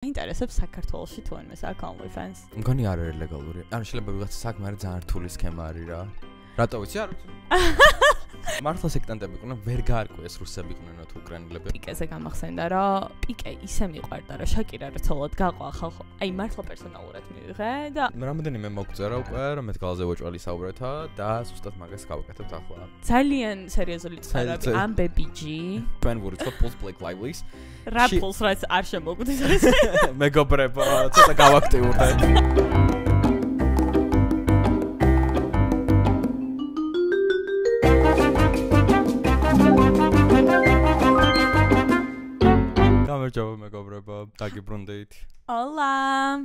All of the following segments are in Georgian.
ინტერესებს საქართველოში თუ ან მესაკ OnlyFans. მგონი არ არის ლეგალური. ანუ შეიძლება ვიღაც საქმე არის ძალიან რთული სქემა არის რა. რატო ვიცი არ ვიცი. მართლა სექტანტები იყვნენ, ვერ გაარკვიეს რუსები იყვნენ თუ უკრაინელები. პიკეზე გამახსენდა რომ პიკე ისე მიყვარდა რომ შაკირა რთულად გაყვა ხალხო. აი მართლა პერსონალურად მივიღე და რამდენიმე მოგწერა უკვე რომ მე თვალზე ვეჭვალი საუბრეთა და ზუსტად მაგას გავაკეთებთ ახლა. ძალიან სერიოზული წყაროები ამ ბებიჯი. ჩვენ ვურიცხავთ Pulse Blake Lively-ს. რა Pulse რაც არ შემოგვდის ეს. მეგობრებო, ცოტა გავაქტიურდეთ. გამარჯობა მეგობრებო, დაგიბრუნდით. Hola,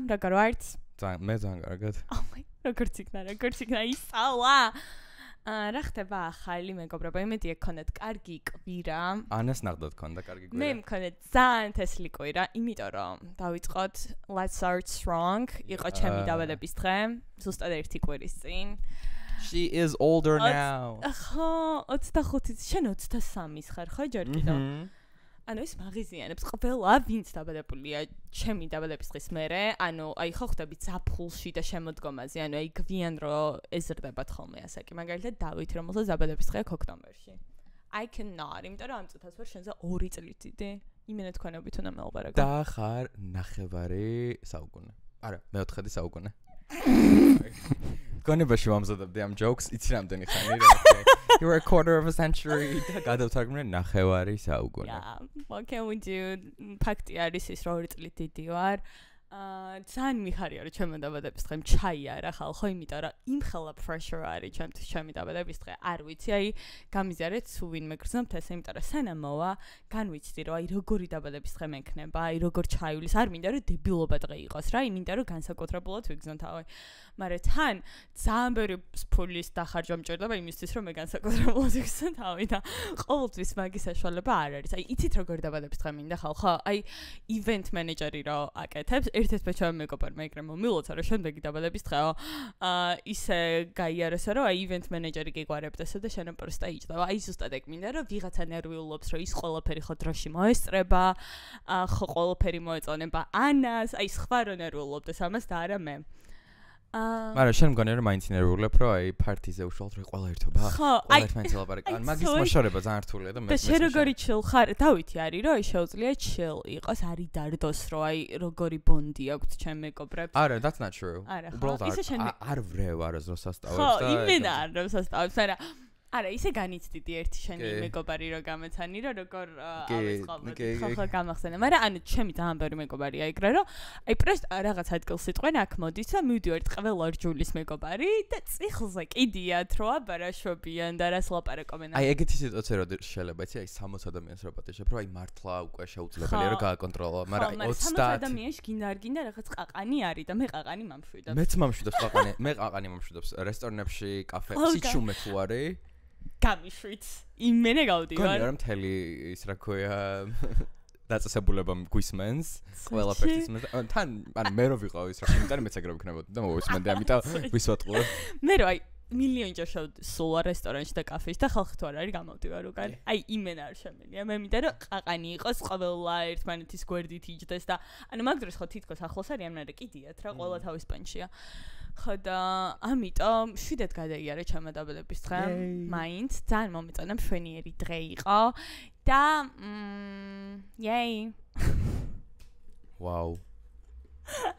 როგორ ვართ? მე ძალიან კარგად. როგორც იქნა ისალა. რა ხდება ახალი მეგობრებო, იმედია გქონდათ კარგი კვირა. ანას ნახდათ გქონდა კარგი კვირა. მე მქონდა ძალიან თესლი კვირა, იმიტომ რომ დავიწყოთ Let's Start Strong, იყო ჩემი დაბადების დღე, ზუსტად 1 კვირის წინ. She is older now. ხო, 25-ით, შენ 23-ის ხარ, ხო ჯერ კიდევ? ანუ ეს მაღიზიანებს ყველა ვინც დაბადებულია ჩემი დაბადების დღის მერე, ანუ აი ხო ხდები ზაფხულში და შემოდგომაზე, ანუ აი გვიან რომ ეზრდებათ ხოლმე ასე კი, მაგალითად დავით რომელსაც დაბადების დღე აქვს ოქტომბერში. I cannot, იმიტომ რომ ამ წუთას ვარ შენზე 2 წლით დიდი. იმენა თქვენობით უნდა მელაპარაკო. და ხარ ნახევარი საუკუნე. არა, მეოთხედი საუკუნე. გონებაში ვამზადებდი ამ jokes, იცი რამდენი ხანი რა. You're a quarter of a century. და გადავთარგმნე ნახევარი საუკუნე. Yeah, what can we do? ფაქტი არის ის რომ 2 წლით დიდი ვარ. ძალიან მიხარია რომ ჩემო დაბადების დღე ჩაი არა ხალხო, იმიტომ რომ იმ ხელა pressure არის ჩემთვის ჩემი დაბადების დღე. არ ვიცი, აი გამიზიარეთ სულ ვინმე გრძნობთ ესე, იმიტომ რომ სანამ მოვა, განვიცდი რომ აი როგორი დაბადების დღე მექნება, აი როგორ ჩაივლის, არ მინდა რომ დებილობა დღე იყოს რა, მინდა რომ განსაკუთრებულად ვიგრძნო თავი. მაგრამ თან ძალიან ბევრი ფულის დახარჯვა მჭირდება იმისთვის რომ მე განსაკუთრებულად ვიგრძნო თავი და ყოველთვის მაგის საშუალება არ არის. აი იცით როგორი დაბადების დღე მინდა ხალხო? აი event manager-ი რო აკეთებს ერთ-ერთ ჩემ მეგობარმა ეგრე მომილოცა რომ შემდეგი დაბადების დღეო ისე გაიარესა რომ აი event manager-ი გეგვარებდესო და შენ პროსტა იჭდება. აი ზუსტად ეგ მინდა რომ ვიღაცა ნერვიულობს რომ ის ყველაფერი ხო დროში მოესწრება, ხო ყველაფერი მოეწონება ანას, აი სხვა რო ნერვიულობდეს ამას და არა მე. მაგრამ შენ მგონია რომ მაინც ნერვიულებ რომ აი პარტიზე უშუალოდ რო ყველა ერთობა. ყველა ერთმანეთს ელაპარაკა. ან მაგის მოშორება ძალიან რთულია და მე და შენ როგორი chill ხარ? დავითი არის რომ აი შეუძლია chill იყოს, არის დარდოს რომ აი როგორი ბონდი აქვს ჩემ მეგობრებს. არა, that's not true. უბრალოდ არ ვრევ არასდროს ასტავებს და ხო, იმენა არ როს ასტავებს, არა, ისე განიცდიდი ერთი შენი მეგობარი რო გამეცანი რომ როგორ ავეწყობდი ხო გამახსენე, მაგრამ ანუ ჩემი ძალიან ბევრი მეგობარია ეგრე რომ აი პრესტ რაღაც ადგილს იტყვენ აქ მოდის და მივდივართ ყველა რჯულის მეგობარი და წიხლზე კიდიათ რო აბარაშვებიან და რას ლაპარაკობენ. აი ეგეთი სიტუაცია რო შეიძლება იცი აი 60 ადამიანს რო პატიჟებ რომ აი მართლა უკვე შეუძლებელია რომ გააკონტროლო, მაგრამ აი 30 ადამიანში გინდა არ გინდა რაღაც ყაყანი არის და მე ყაყანი მომშვიდობს. მეც მომშვიდობს ყაყანი, მე ყაყანი მომშვიდობს რესტორნებში, კაფეებში ჩუმე თუ არის გამიშვით. იმენე გავდივარ. გონია რომ მთელი ის რა ქვია დაწესებულება გვისმენს, ყველაფერს ისმენს. თან ანუ მე რო ვიყავ ის რა, იმიტომ მეც ეგრე ვიქნებოდი და მოვისმენდი, ამიტომ ვისვატყურე. მე რო აი მილიონჯერ შევსულა რესტორანში და კაფეში და ხალხი თუ არ არის გამოვდივარ უკან. აი იმენა არ შემიძლია. მე მინდა რომ ყაყანი იყოს, ყველა ერთმანეთის გვერდით იჯდეს და ანუ მაგ დროს ხო თითქოს ახლოს არის ამნაირად კიდიათ რა, ყველა თავის პანჩია. ხო და ამიტომ შვიდად გადაიარა ჩემო დაბადების დღე. მაინც ძალიან მომეწონა, მშვენიერი დღე იყო და yay. Wow.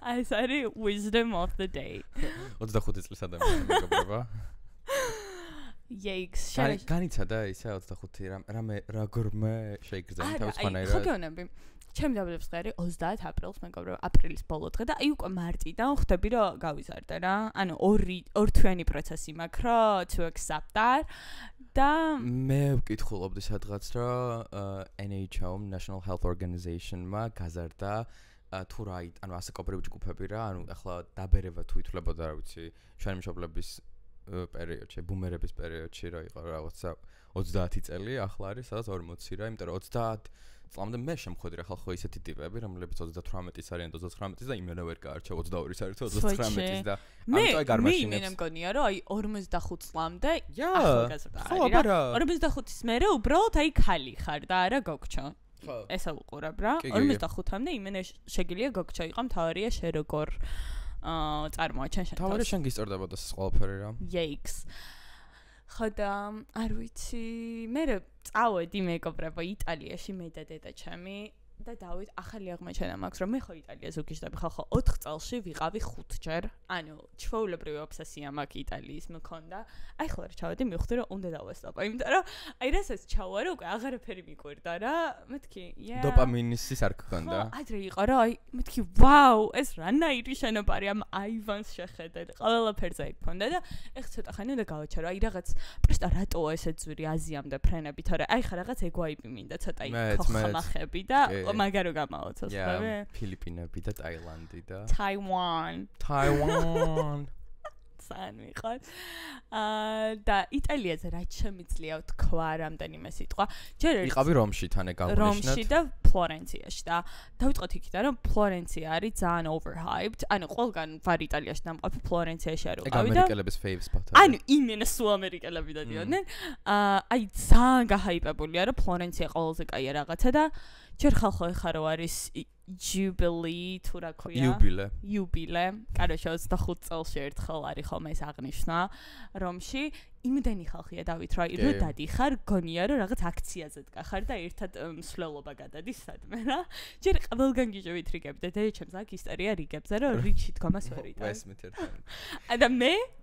ეს არის wisdom of the day. 25 წლის ადამიანი მეგობრებო. Yikes. განიცადა ისე 25 რამე როგორმე შეიგრძნა თავის ხანაერად. ხო გეუბნები. ჩემი დაბადების დღე არის 30 აპრილს მეგობრებო, აპრილის ბოლო დღე და აი უკვე მარტიდან ხვდები რომ გავიზარდე რა. ანუ ორ თვიანი პროცესი მაქვს რა to accept that და მე ვკითხულობდი სადღაც რომ NHO National Health Organization-მა გაზარდა თუ რა ანუ ასე კოოპერატივი ჯგუფები რა, ანუ ახლა დაბერება თუ ითვლებოდა რა ვიცი, ჩვენი მშობლების პერიოდში, ბუმერების პერიოდში რა იყო რაღაცა 30 წელი, ახლა არის სადაც 40 რა, იმიტომ რომ 30 წლამდე მე შემხვედი რა ხალხო ისეთი ტიპები, რომლებიც 38-ის არიან და 29-ის და იმენა ვერ გაარჩევ 22-ის არის თუ 39-ის და ამიტომ აი გარმაშინებს. მე მგონია რომ აი 45 წლამდე ახალგაზრდა არის რა. 45-ის მერე უბრალოდ აი ხალი ხარ და არა გოგჩო. ესა უყურებ რა 45-მდე იმენა შეგიძლია გოგჩა იყო მთავარია შე როგორ წარმოაჩენ შენ თავარი შენ გისწორდებოდა ეს ყველაფერი რა yikes ხოდა არ ვიცი მე წავედი მეგობრებო იტალიაში მე და დედა ჩემი და დავით ახალი აღმოჩენა მაქვს რომ მე ხო იტალიას ვგიშდები ხალხო 4 წელში ვიყავი 5 ჯერ ანუ ჩვეულებრივი ობსესია მაქვს იტალიის მქონდა აი ხო რა ჩავედი მივხვდი რომ უნდა დავესწავლო იმიტომ რომ აი რასაც ჩავარო უკვე აღარაფერი მიკვირდა რა მეთქი დოპამინის არ გქონდა ადრე იყო რა აი მეთქი ვაუ ეს რანაირი შენობარი ამ აივანს შეხედეთ ყველაფერზე გქონდა და ეხ ცოტა ხანი უნდა გავაჩარო აი რაღაც პრესტა რატოა ესე ძვირი აზიამდე ფრენები თორე აი ხა რაღაც ეგოაიპი მინდა ცოტა იქ ხმახები და მაგარო გამაოცოს ხები? ფილიპინები და ტაილანდი და Taiwan. სანი ხარ. და იტალიაზე რა შემიძლია თქვა რამდენიმე სიტყვა. ჯერ იყავი რომში თან ეგავნიშნად. რომში და ფლორენციაში და დავიწყოთ იქიდან რომ ფლორენცია არის ძალიან overhyped. ანუ ყველგან ვარ იტალიაში დამყოფი ფლორენციაში არ ვიყავი და ამერიკელების fave spot. ანუ იმენა სულ ამერიკელები დადიოდნენ. აი ძალიან გაჰაიპებულია რომ ფლორენცია ყველაზე კაია რაღაცა და ჯერ ხალხო ეხა რო არის Jubilee თუ რა ქვია იუბილე კაროჩე 25 წელში ერთხელ არის ხოლმე ეს აღნიშნა რომში იმდენი ხალხია დავით რა რო დადიხარ გონია რომ რაღაც აქციაზე დგახარ და ერთად მსვლელობა გადადის სადმე რა ჯერ ყველგან გიჟევით რიგები და დედაჩემს აქ ისტორია რიგებზე რომ რიგში დგომას ვერ იტან ვესმით ერთად და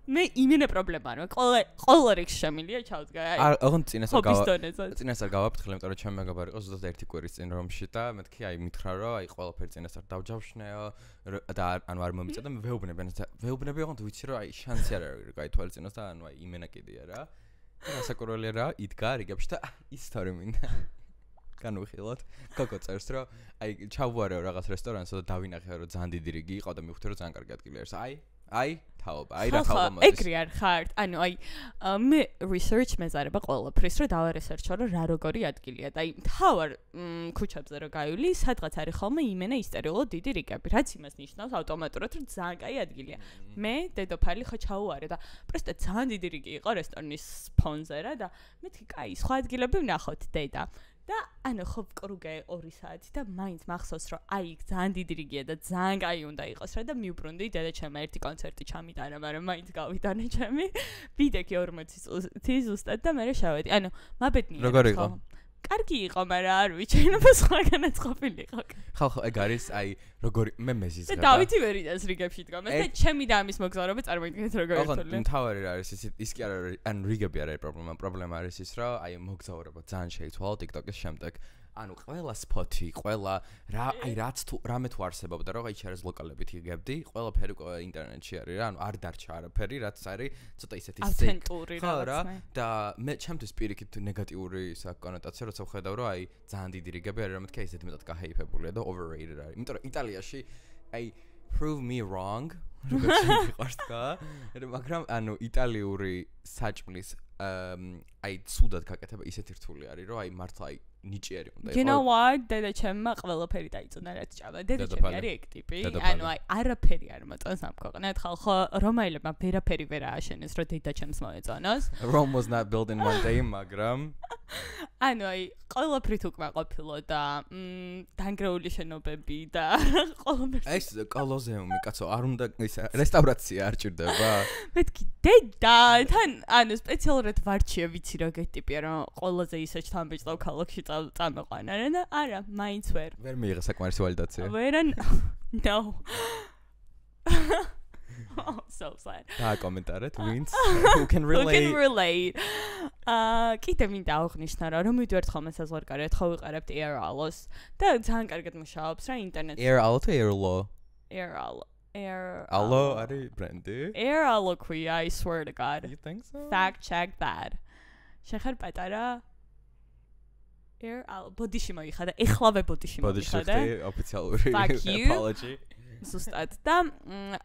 მე იმენა პრობლემა რა ყველა რიგში შემილია ჩავდგა აი ოღონდ წინასწარ გავაფრთხილე იმიტომ რომ ჩემი მეგობარი იყო ზუსტად ერთი კვირის წინ რომში და მეთქი აი მითხრა რომ აი ყველაფერი წინასწარ დავჯავშნეო და ანუ არ მომიწევდა და ვეუბნები ოღონდ ვიცი რომ აი შანსი არ არის აი თვალწინოს და ანუ აი იმენა კიდია რა რასაკურველია რა იდგა რიგებში და ისტორი მინდა განვიხილოთ გოგო წერს რომ აი ჩავუარეო რაღაც რესტორანსა და დავინახე რომ ძალიან დიდი რიგი იყო და მივხვდი რომ ძალიან კარგი ადგილი არის აი თაობა აი რა თაობა მოდის ეგრე არ ხარ ანუ აი მე research მეზარება ყველაფრის რომ დავარესერჩო რომ რა როგორი ადგილია და აი თავარ ქუჩებზე რომ გაივლი სადღაც არის ხოლმე იმენა ისტორიულად დიდი რიგები რაც იმას ნიშნავს ავტომატურად რომ ძალიან კაი ადგილია მე დედოფალი ხო ჩაუარე და პრესტა ძალიან დიდი რიგი იყო რესტორნის ფონზე რა და მეთქი კაი სხვა ადგილები ვნახოთ დედა და ანუ ხო ვკრუგე 2 საათი და მაინც მახსოვს რომ აი იქ ძალიან დიდი რიგია და ძალიან კაი უნდა იყოს რა და მივბრუნდი დედაჩემმა ერთი კონცერტი ჩამიტანა მაგრამ მაინც გავიტანე ჩემი ვიდექი 40 წუთი ზუსტად და მე შევედი ანუ მაბედნიერა როგორ იყო კარგი იყო მაგრამ არ ვიცი სხვაგანაც ყოფილიყო ხალხო ეგ არის აი როგორი მე მეზიზღება და დავითი ვერ იდას რიგებში დგა მე ჩემი და ამის მოგზაურობა წარმოიდგინეთ როგორ ერთული ოღონდ თავარი რა არის ის კი არ არის ან რიგები არ არის პრობლემა არის ის რომ აი მოგზაურობა ძალიან შეიცვალა TikTok-ის შემდეგ ანუ ყველა სპოტი, ყველა რა აი რაც თუ რამე თუ არსებობდა რომ აი ჩერეს ლოკალებით იგებდი, ყველაფერი ინტერნეტში არის რა, ანუ არ დარჩა არაფერი, რაც არის ცოტა ისეთი ავთენტური რა და მე ჩემთვის პირიქით ნეგატიური საკონოტაცია როცა ვხედავ რომ აი ძალიან დიდი რიგები არის რომ თქვა ისეთი მეტად გაჰაიპებულია და overrated არის. იმიტომ რომ იტალიაში აი prove me wrong როგორც მიყვარს თქვა, მაგრამ ანუ იტალიური საჭმლის აი ცუდად გაკეთება ისეთი რთული არის რომ აი მართლა აი ნიჭიერი უნდა იყოს. You know what? დედაჩემმა ყველაფერი დაიწუნა რაც ჭამა. დედაჩემი არის ეგ ტიპი. ანუ აი არაფერი არ მოწონს ამ ქვეყნად. ხალხო რომაილებმა ვერაფერი ვერ ააშენეს რომ დედაჩემს მოეწონოს. Rome was not built in one day, მაგრამ ანუ აი ყველაფრით უკმაყოფილო და დანგრეული შენობები და ყველაფერი. ეს კოლოზეუმი კაცო არ უნდა ის რესტავრაცია არ ჭირდება. მეთქი დედა თან ანუ სპეციალურად ვარჩია ვიცი რა ეგ ტიპია რომ ყველაზე ისე ჩთამბეჭდავ ქალაქში წამეყვანა რა და არა მაინც ვერ მიიღე საკმარისი ვალიდაცია ვერან no so sad და კომენტარეთ wins who can relate კიდე მინდა აღნიშნა რომ მივიდივართ ხოლმე საზღვარგარეთ ხო ვიყარებთ Air Alos და ძალიან კარგად მუშაობს რა ინტერნეტში Air Alo თუ Air Lo Air Alo არის ბრენდი Air Alo ქვია I swear to god you think so fact check that შეხარ პატარა Air Alo ბოდიში მოიხადა ეხლავე ბოდიში მოიხადა ოფიციალური apology ზუსტად და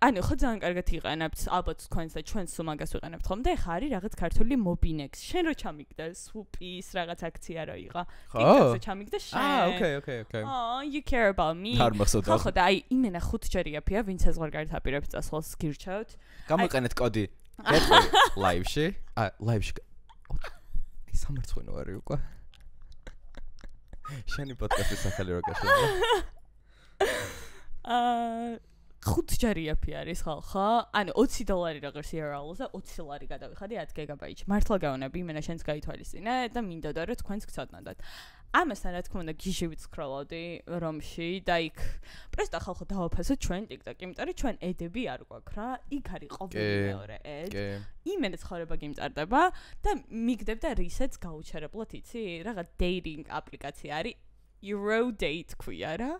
ანუ ხო ძალიან კარგად იყენებთ ალბათ თქვენს და ჩვენს სულ მაგას ვიყენებთ ხოლმე და ეხა არის რაღაც ქართული Mobinex შენ რო ჩამიგდა Swoopy-ის რაღაც აქცია რო იყო TikTok-ზე ჩამიგდა შენ okay oh you care about me ხო და აი იმენა 5 ჯერია ფია ვინც საზღვარგარეთ აპირებს წასვლას გირჩევთ გამოიყენეთ კოდი live-ში live-ში სამარცხვინო არის უკვე შენი პოდკასტის სახელი რო გაშლება? $5 იაფი არის ხალხო. ანუ $20 რაღაც IRL-ზე 20 ლარი გადავიხადი 10 გიგაბაიტში. მართლა გავონები, იმენა შენს გაითვალისწინე და მინდოდა რომ თქვენს გცოდნოდათ. ამასთან რა თქმა უნდა გიჟივით სკროლავდი რომში და იქ პრესტა ხალხო დავაფასოთ ჩვენ TikTok-ი, იმიტომ რომ ჩვენ ედები არ გვაქვს რა. იქ არის ყოველი მეორე ედ. იმენა ცხოვრება გიმწარდება და მიგდებ და რისეც გაუჩერებლად იცი, რაღაც dating აპლიკაცია არის Eurodate ქვია რა.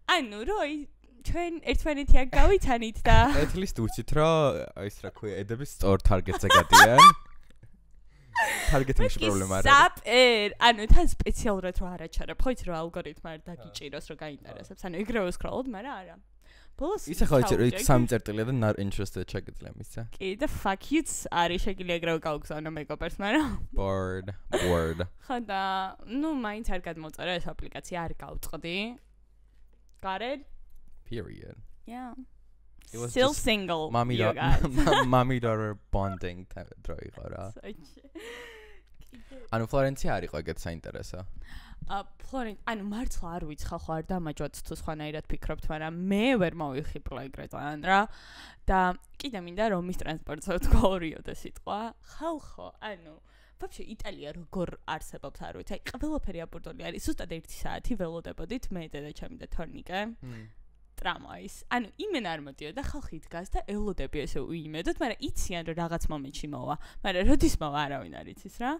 ანუ როი ჩვენ ერთმანეთი აქ გავიცანით და at least უცით რომ ის რა ქვია ედების სწორ target-ზე გადიან. targeting-ში პრობლემა არ არის. საპერ, ანუ თან სპეციალურად რო არაჩერებ, ხო იცი რომ ალგორითმი არ დაგიჭიროს რომ გაინტერესებს. ანუ ეგრევე სკროლობ, მაგრამ არა. ბოლოს ისა ხო იცი რომ 3 წერტილია და not interested შეგიძლია მისცა. კი და fuck you-ც არის შეგიძლია ეგრევე გავგზავნო მეგობრებს, მაგრამ bored. ხო და ნუ მაინც არ გადმოწერა ეს აპლიკაცია არ გავწყდი. Got it? Period. Yeah. It was Still just single. mommy you guys. mommy daughter bonding დრო იყო რა. ანუ ფლორენცია არ იყო ეგეთ საინტერესო. ანუ მართლა არ ვიცი ხალხო არ დამაჯვათ თუ სხვანაირად ფიქრობთ, მაგრამ მე ვერ მოვიხიბლა ეგრეთან რა. და კიდე მინდა რომ მის ტრანსპორტზე თქვა ორიოდე სიტყვა. ხალხო, ანუ вообще იტალია როგორ არსებობს არ ვიცი. აი ყველაფერი აბურდული არის. ზუსტად 1 საათი ველოდებოდით მე და ჩემი და თორნიკე. ტრამვაის. ანუ იმენა არ მოდიოდა ხალხი დგას და ელოდები ესე უიმედოთ, მაგრამ იციან რომ რაღაც მომენტში მოვა. მაგრამ როდის მოვა არავინ არ იცის რა.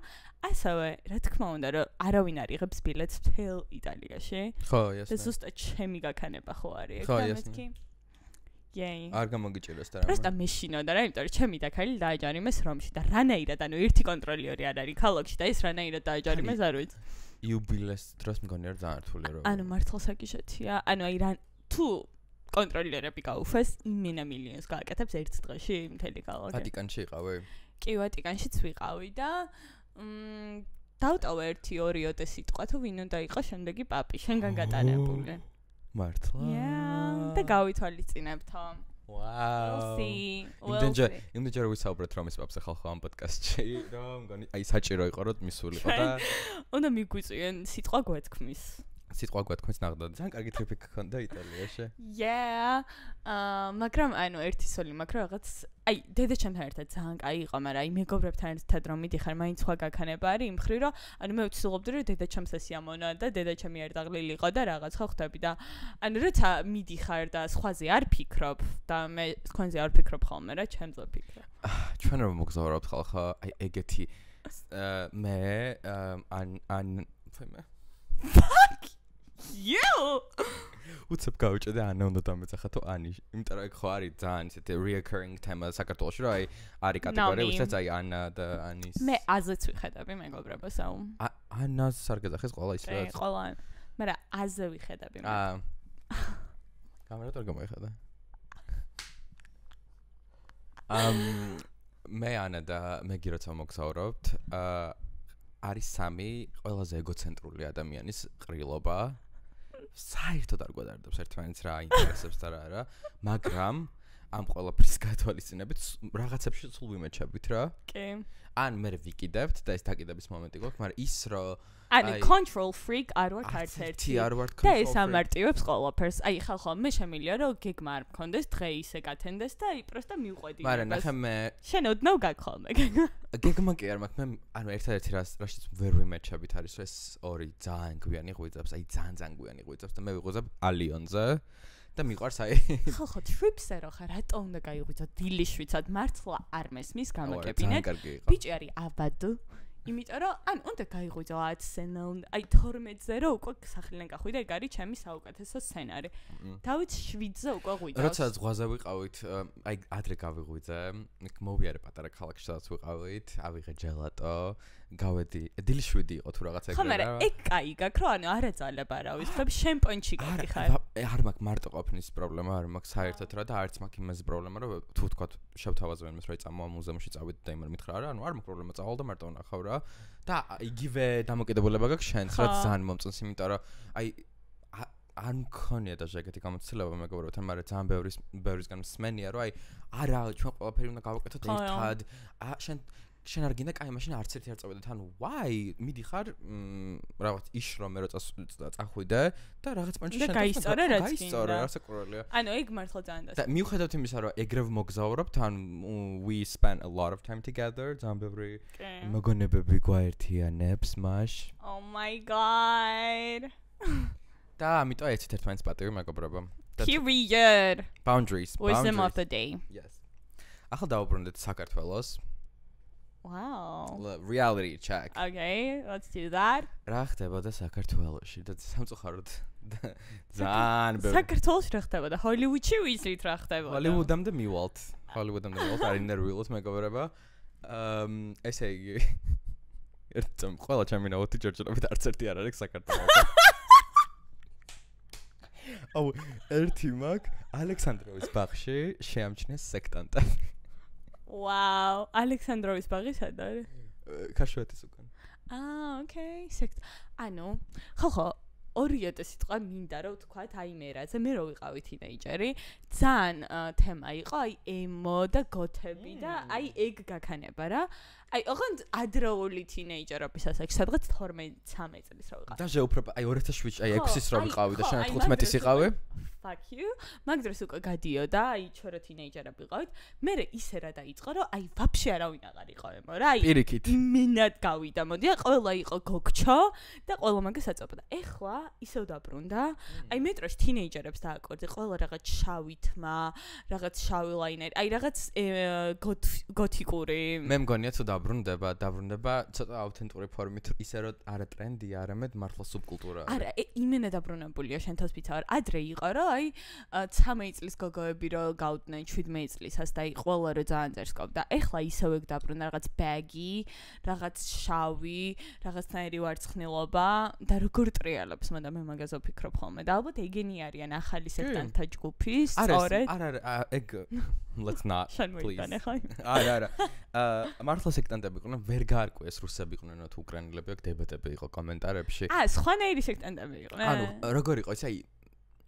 ასევე რა თქმა უნდა რომ არავინ არ იღებს ბილეთს მთელ იტალიაში. ხო, იასნა. და ზუსტად ჩემი გაქანება ხო არის ეგ ხო, და იასნა. მეთქი. იეი. არ გამოგიჭიროს და რა. პროსტა მეშინოდა რა, იმიტომ რომ ჩემი დაქალი დააჯარიმეს რომში და რანაირად, ანუ ერთი კონტროლერი არ არის ქალაქში და ეს რანაირად დააჯარიმეს არ ვიცი. იუბილეს დროს მგონი არ ძალიან რთული რომ. ანუ მართლა საკიშეთია. ანუ აი რა თუ კონტროლერები გაუფეს იმენა მილიონს გააკეთებს ერთ დღეში მთელი ქალაქი. ვატიკანში იყავი? კი, ვატიკანშიც ვიყავი და დავტოვე 1-2 სიტყვა თუ ვინ უნდა იყოს შემდეგი პაპი, შენგან გატანებული. მართლა? და გავითვალისწინებთო. Wow. იმდენჯერ ვისაუბრეთ რომ ის პაპზე ხალხო ამ პოდკასტში, რომ მგონი აი საჭირო იყო რომ მისულიყო და უნდა მიგვიწვიენ სიტყვა გვეთქმის. სიტყვა გვეთქმის ნახდოდ. ძალიან კარგი ტრიპი გქონდა იტალიაში. Yeah. მაგრამ ანუ ერთი სოლი, მაგრამ რაღაც აი დედაჩემთან ერთად ძალიან კაი იყო, მაგრამ აი მეგობრებთან ერთად რომ მიდიხარ, მაინც სხვა გაქანება არის იმ ხრი რომ ანუ მე ვცდილობდი რომ დედაჩემს ესიამონა და დედაჩემი არ დაღლილი იყო და რაღაც ხო ხვდები და ანუ როცა მიდიხარ და სხვაზე არ ფიქრობ და მე თქვენზე არ ფიქრობ ხოლმე რა, ჩემზე ვფიქრობ. ჩვენ რომ მოგზაურობთ ხალხო, აი ეგეთი მე ან ფემა You. უცებ გავიჭედე ანა უნდა დამეცახა თუ ანი. იმიტომ რომ ეგ ხო არის ძალიან ისეთი recurring თემა საქართველოში, რომ აი არის კატეგორია, ვისაც აი ანა და ანის. მე აზეც ვიხედები მეგობრებოს აუ. ანას არ გეძახეს ყველა ის რაც. ყველა. მაგრამ აზე ვიხედები. კამერა თორ გამოიხადა. მე ანა და მეგი როცა მოგზაურობთ, არის 3 ყველაზე ეგოცენტრული ადამიანის ყრილობა. საერთოდ არ გვადარდებს ერთმანეთს რა ინტერესებს და რა, მაგრამ ამ ყველაფრის გათვალისწინებით რაღაცებში სულ ვიმეჩებით რა. კი. ან მე ვიკიდებთ და ეს დაკიდების მომენტი გვაქვს, მაგრამ ის რომ ანუ control freak არ ვარ ქართერთი. არ ვარ და ეს ამარტივებს ყველაფერს. აი ხალხო მე შემილია რომ გეგმა არ მქონდეს, დღე ისე გათენდეს და აი პროსტა მივყვედი. მაგრამ ნახე მე შენ ოდნავ გაგხოლმე. გეგმა კი არ მაქვს, მე ანუ ერთადერთი რაშიც ვერ ვიმეჩებით არის რომ ეს ორი ძალიან გვიანი ღვიძებს, აი ძალიან გვიანი ღვიძებს და მე ვიღვიძებ ალიონზე. და მიყვარს აი ხო ტრიპსე რო ხარ რატო უნდა გაიღვიძო დილიშვიცად მართლა არ მესმის გამოკებინეთ ბიჭი არის აბადო იმიტომ რომ ან უნდა გაიღვიძო 10 სცენალ აი 12-ზე რო უკვე სახლიდან გახვიდე ეგ არის ჩემი საუკეთესო სცენარი დავით 7-ზე უკვე ღვიძავს როცა ზღვაზე ვიყავით აი ადრე გავიღვიძე მოვიარე პატარა ქალაქში სადაც ვიყავით ავიღე ჯელატო გავედი დილის 7 იყო თუ რაღაცა ეგრე რა. ხო, მაგრამ ეგ კაი გაქვს, რომ ანუ არაძალება რა ვიცი, შენ პონჩი გიხარ. არ მაქვს მარტო ყოფნის პრობლემა, არ მაქვს საერთოდ რა და არც მაქვს იმაზე პრობლემა, რომ თუ თქვა შევთავაზებენ იმას, რომ წამოვა მუზეუმში წავიდე და იმან მითხრა რა, ანუ არ მაქვს პრობლემა წავალ და მარტო ვნახავ რა. და იგივე დამოკიდებულება გაქვს შენს, რაც ძალიან მომწონს, იმიტომ რომ აი არ მქონია და ეგეთი გამოცდილება მეგობრებთან, მაგრამ ძალიან ბევრისგან მსმენია, რომ აი არა, ჩვენ ყველაფერი უნდა გავაკეთოთ ერთად. შენ შენ არ გინდა კაი მაშინ არც ერთი არ წავედეთ ანუ why მიდიხარ რაღაც იშრომე რო წახვიდე და რაღაც პანჩი შენ გაისწორე რაც გინდა გაისწორე არასაკურველია ანუ ეგ მართლა ძალიან და მიუხედავად იმისა რომ ეგრევ მოგზაურობთ ან we spent a lot of time together ძალიან ბევრი მოგონებები გვაერთიანებს მაშ oh my god და ამიტომ ეცით ერთმანეთს პატივი მეგობრებო period boundaries wisdom of the day yes ახლა დავუბრუნდეთ საქართველოს wow reality check okay let's do that რა ხდებოდა საქართველოში და სამწუხაროდ ძალიან ბევრი საქართველოში რა ხდებოდა ჰოლივუდში ვიცით რა ხდებოდა ჰოლივუდამდე მივალთ არ ინერვიულოთ მეგობრებო ესე იგი ერთამ ყველა ჩემი ნაუთი ჯერჯერობით არც ერთი არ არის საქართველოში აუ ერთი მაგ ალექსანდროვის ბაღში შეამჩნეს სექტანტები wow ალექსანდროვის ბაღი სად არის ქარშვეთის უკან okay ანუ ხო 2000 სიტყვა მინდა რომ ვთქვათ აი მე რაზე მე რო ვიყავი თინეიჯერი ძალიან თემა იყო აი ემო და გოთები და აი ეგ გაქანება რა აი ოღონდ ადრეული თინეიჯერობისას აქ სადღაც 12-13 წლის რო ვიყავი და შეუფრებ აი 2007 აი 6-ის რო ვიყავი და შენ 15-ის იყავი fuck you მაგ დროს უკვე გადიოდა აი ჩვენ რო თინეიჯერები ვიყავით მე ისე რა დაიწყო რომ აი ვაფშე არავინ აღარ იყო ემო რა აი პირიქით მინად გავიდა მოდი ყველა იყო გოგჩო და ყველა მაგას აწობდა ეხლა ისევ დაბრუნდა აი მეტროში თინეიჯერებს დააკორდი ყველა რაღაც შავი თმა რაღაც შავი ლაინერი აი რაღაც გოთიკური მე მგონია თუ დაბრუნდება ცოტა აუთენტური ფორმით ისე რომ არა ტრენდია არამედ მართლა სუბკულტურაა არა იმენა დაბრუნებულია შენ თავს ვიცავ ადრე იყო რომ აი 13 წლის გოგოები რო გავდნენ 17 წლისას და აი ყველა რო ძალიან წერს ყავდა ეხლა ისევ ეგ დაბრუნდა რაღაც ბაგი რაღაც შავი რაღაცნაირი ვარცხნილობა და როგორ ტრიალებს მაგრამ მე მაგაზე ვფიქრობ ხოლმე და ალბათ ეგენი არიან ახალი სექტანტთა ჯგუფი სწორედ არა ეგ let's not please არა მართლა სექტანტები იყვნენ ვერ გაარკვიეს რუსები იყვნენ თუ უკრაინელები აქ დებატები იყო კომენტარებში სხვანაირი სექტანტები იყვნენ ანუ როგორ იყო ის აი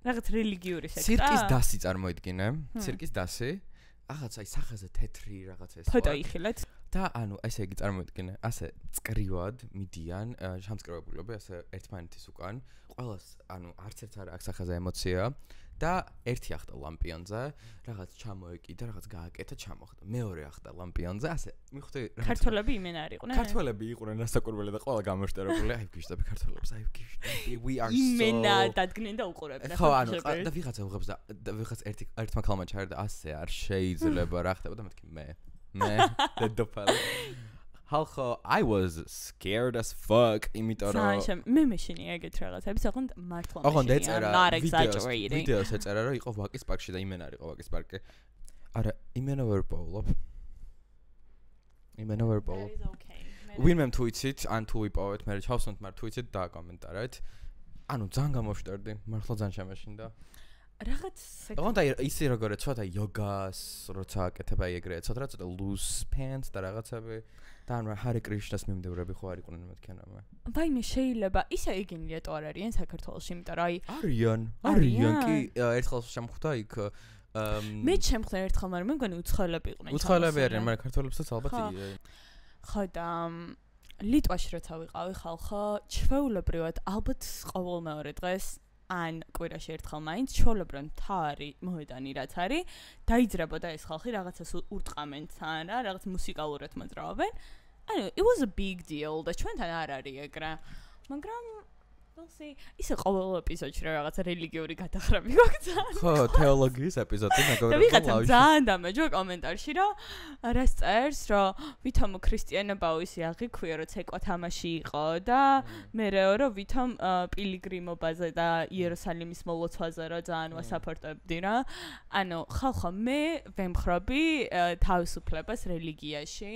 რაღაც რელიგიური სექტა ცირკის დასი წარმოიდგინე ცირკის დასი რაღაც აი სახეზე თეთრი რაღაც ეს ფოტო იხილეთ და ანუ ესე იგი წარმოიდგინე ასე წკრივად მიდიან შამწკრივებულები ასე ერთმანეთის უკან ყველას ანუ არც ერთ არ აქვს სახეზე ემოცია და ერთი ახტა ლამპიონზე რაღაც ჩამოეკიდა რაღაც გააკეთა ჩამოხდა მეორე ახტა ლამპიონზე ასე მიხვდი ქართველები იმენ არ იყვნენ ქართველები იყვნენ ასაკურველი და ყველა გამოშტერებული აი გიშტები ქართველებს აი გიშტები we are so იმენა დადგნენ და უყურებდნენ ხო ანუ და ვიღაცა უღებს და ვიღაც ერთმა ქალმა ჩაერდა ასე არ შეიძლება რა ხდება და მეთქი მე დედოფალი ხალხო I was scared as fuck იმიტომ რომ მე მეშინი ეგეთ რაღაცებს ოღონდ მართლა მეშინი ვიდეოს ეწერა რომ იყო ვაკის პარკში და იმენა არ იყო ვაკის პარკი არა იმენა ვერ პოულობ ვინმე თუ იცით ან თუ ვიპოვეთ მე ჩავსვენთ მაგრამ თუ იცით დააკომენტარეთ ანუ ძალიან გამოვშტერდი მართლა ძალიან შემეშინდა რაღაც ოღონდ აი ისი როგორ ცოტა იოგას როცა აკეთებ აი ეგრე ცოტა loose pants და რაღაცები და ან ჰარი კრიშნას მიმდევრები ხო არ იყვნენ მეთქენάμε ვაიმე შეიძლება ისე ეგენია თუ არ არიან საქართველოში იმიტომ რომ აი არიან კი ერთხელ შემხვდა იქ მე შემხვდა ერთხელ მაგრამ მე მგონი უცხოელები იყვნენ უცხოელები არიან მაგრამ ქართველებსაც ალბათ ხო და ლიტვაში როცა ვიყავი ხალხო ჩვეულებრივად ალბათ ყოველ მეორე დღეს ან კვირაში ერთხელ მაინც ჩვეულებრივად თავი მოედანი რაც არის დაიძრებოდა ეს ხალხი რაღაცას ურტყამენ თან რა რაღაც მუსიკალურად მოძრაობენ ანუ it was a big deal და ჩვენთან არ არის ეგრე მაგრამ ისე ყოველ ეპიზოდში რაღაც რელიგიური გადახრები გვაქვს ხო თეოლოგიის ეპიზოდი მეგობრებო და ვიღაცა ძალიან დამეჯო კომენტარში რომ რას წერს რომ ვითომ ქრისტიანობა ისე აღიქვია რომ ცეკვა თამაში იყო და მეეო რომ ვითომ პილიგრიმობაზე და იერუსალიმის მოლოცვაზე რომ ძალიან ვასაპორტებდი რა ანუ ხალხო მე ვემხრობი თავისუფლებას რელიგიაში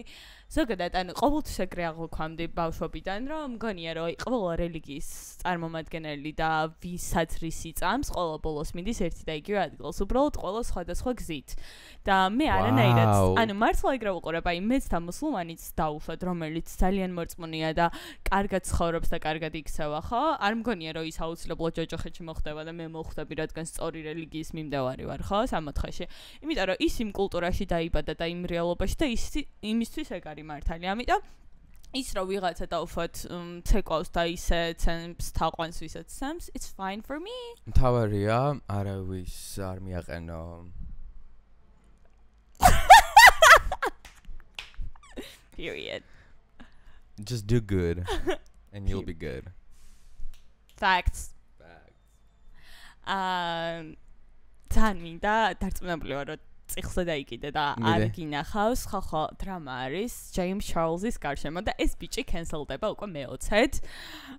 ზოგადად ანუ ყოველთვის ეგრე აღვქვამდი ბავშვობიდან რომ მგონია რომ ყველა რელიგიის წარმომადგენელი და ვისაც რისი წამს, ყველა ბოლოს მიდის ერთი და იგივე ადგილს, უბრალოდ ყველა სხვადასხვა გზით. და მე არანაირად, ანუ მართლა ეგრე ვუყურებ, აი მეც და მუსულმანიც დავუშვათ, რომელიც ძალიან მორწმუნეა და კარგად ცხოვრობს და კარგად იქცევა, ხო? არ მგონია რომ ის აუცილებლად ჯოჯოხეთში მოხდება და მე მოვხვდები, რადგან სწორი რელიგიის მიმდევარი ვარ, ხო? სამოთხეში. იმიტომ რომ ის იმ კულტურაში დაიბადა და იმ რეალობაში და იმისთვის ეგ არის მართალი. ამიტომ ის რომ ვიღაცა დაუშვათ ცეკვავს და ისე ცემს თაყვანს ვისაც ცემს, it's fine for me. მთავარია არავის არ მიაყენო. Period. Just do good and you'll be good. Facts. თან მინდა დარწმუნებული ვარ რომ წიხლზე დაიკიდე და არ გინახავს ხო დრამა არის James Charles-ის გარშემო და ეს ბიჭი კენსელდება უკვე მე-20-ად.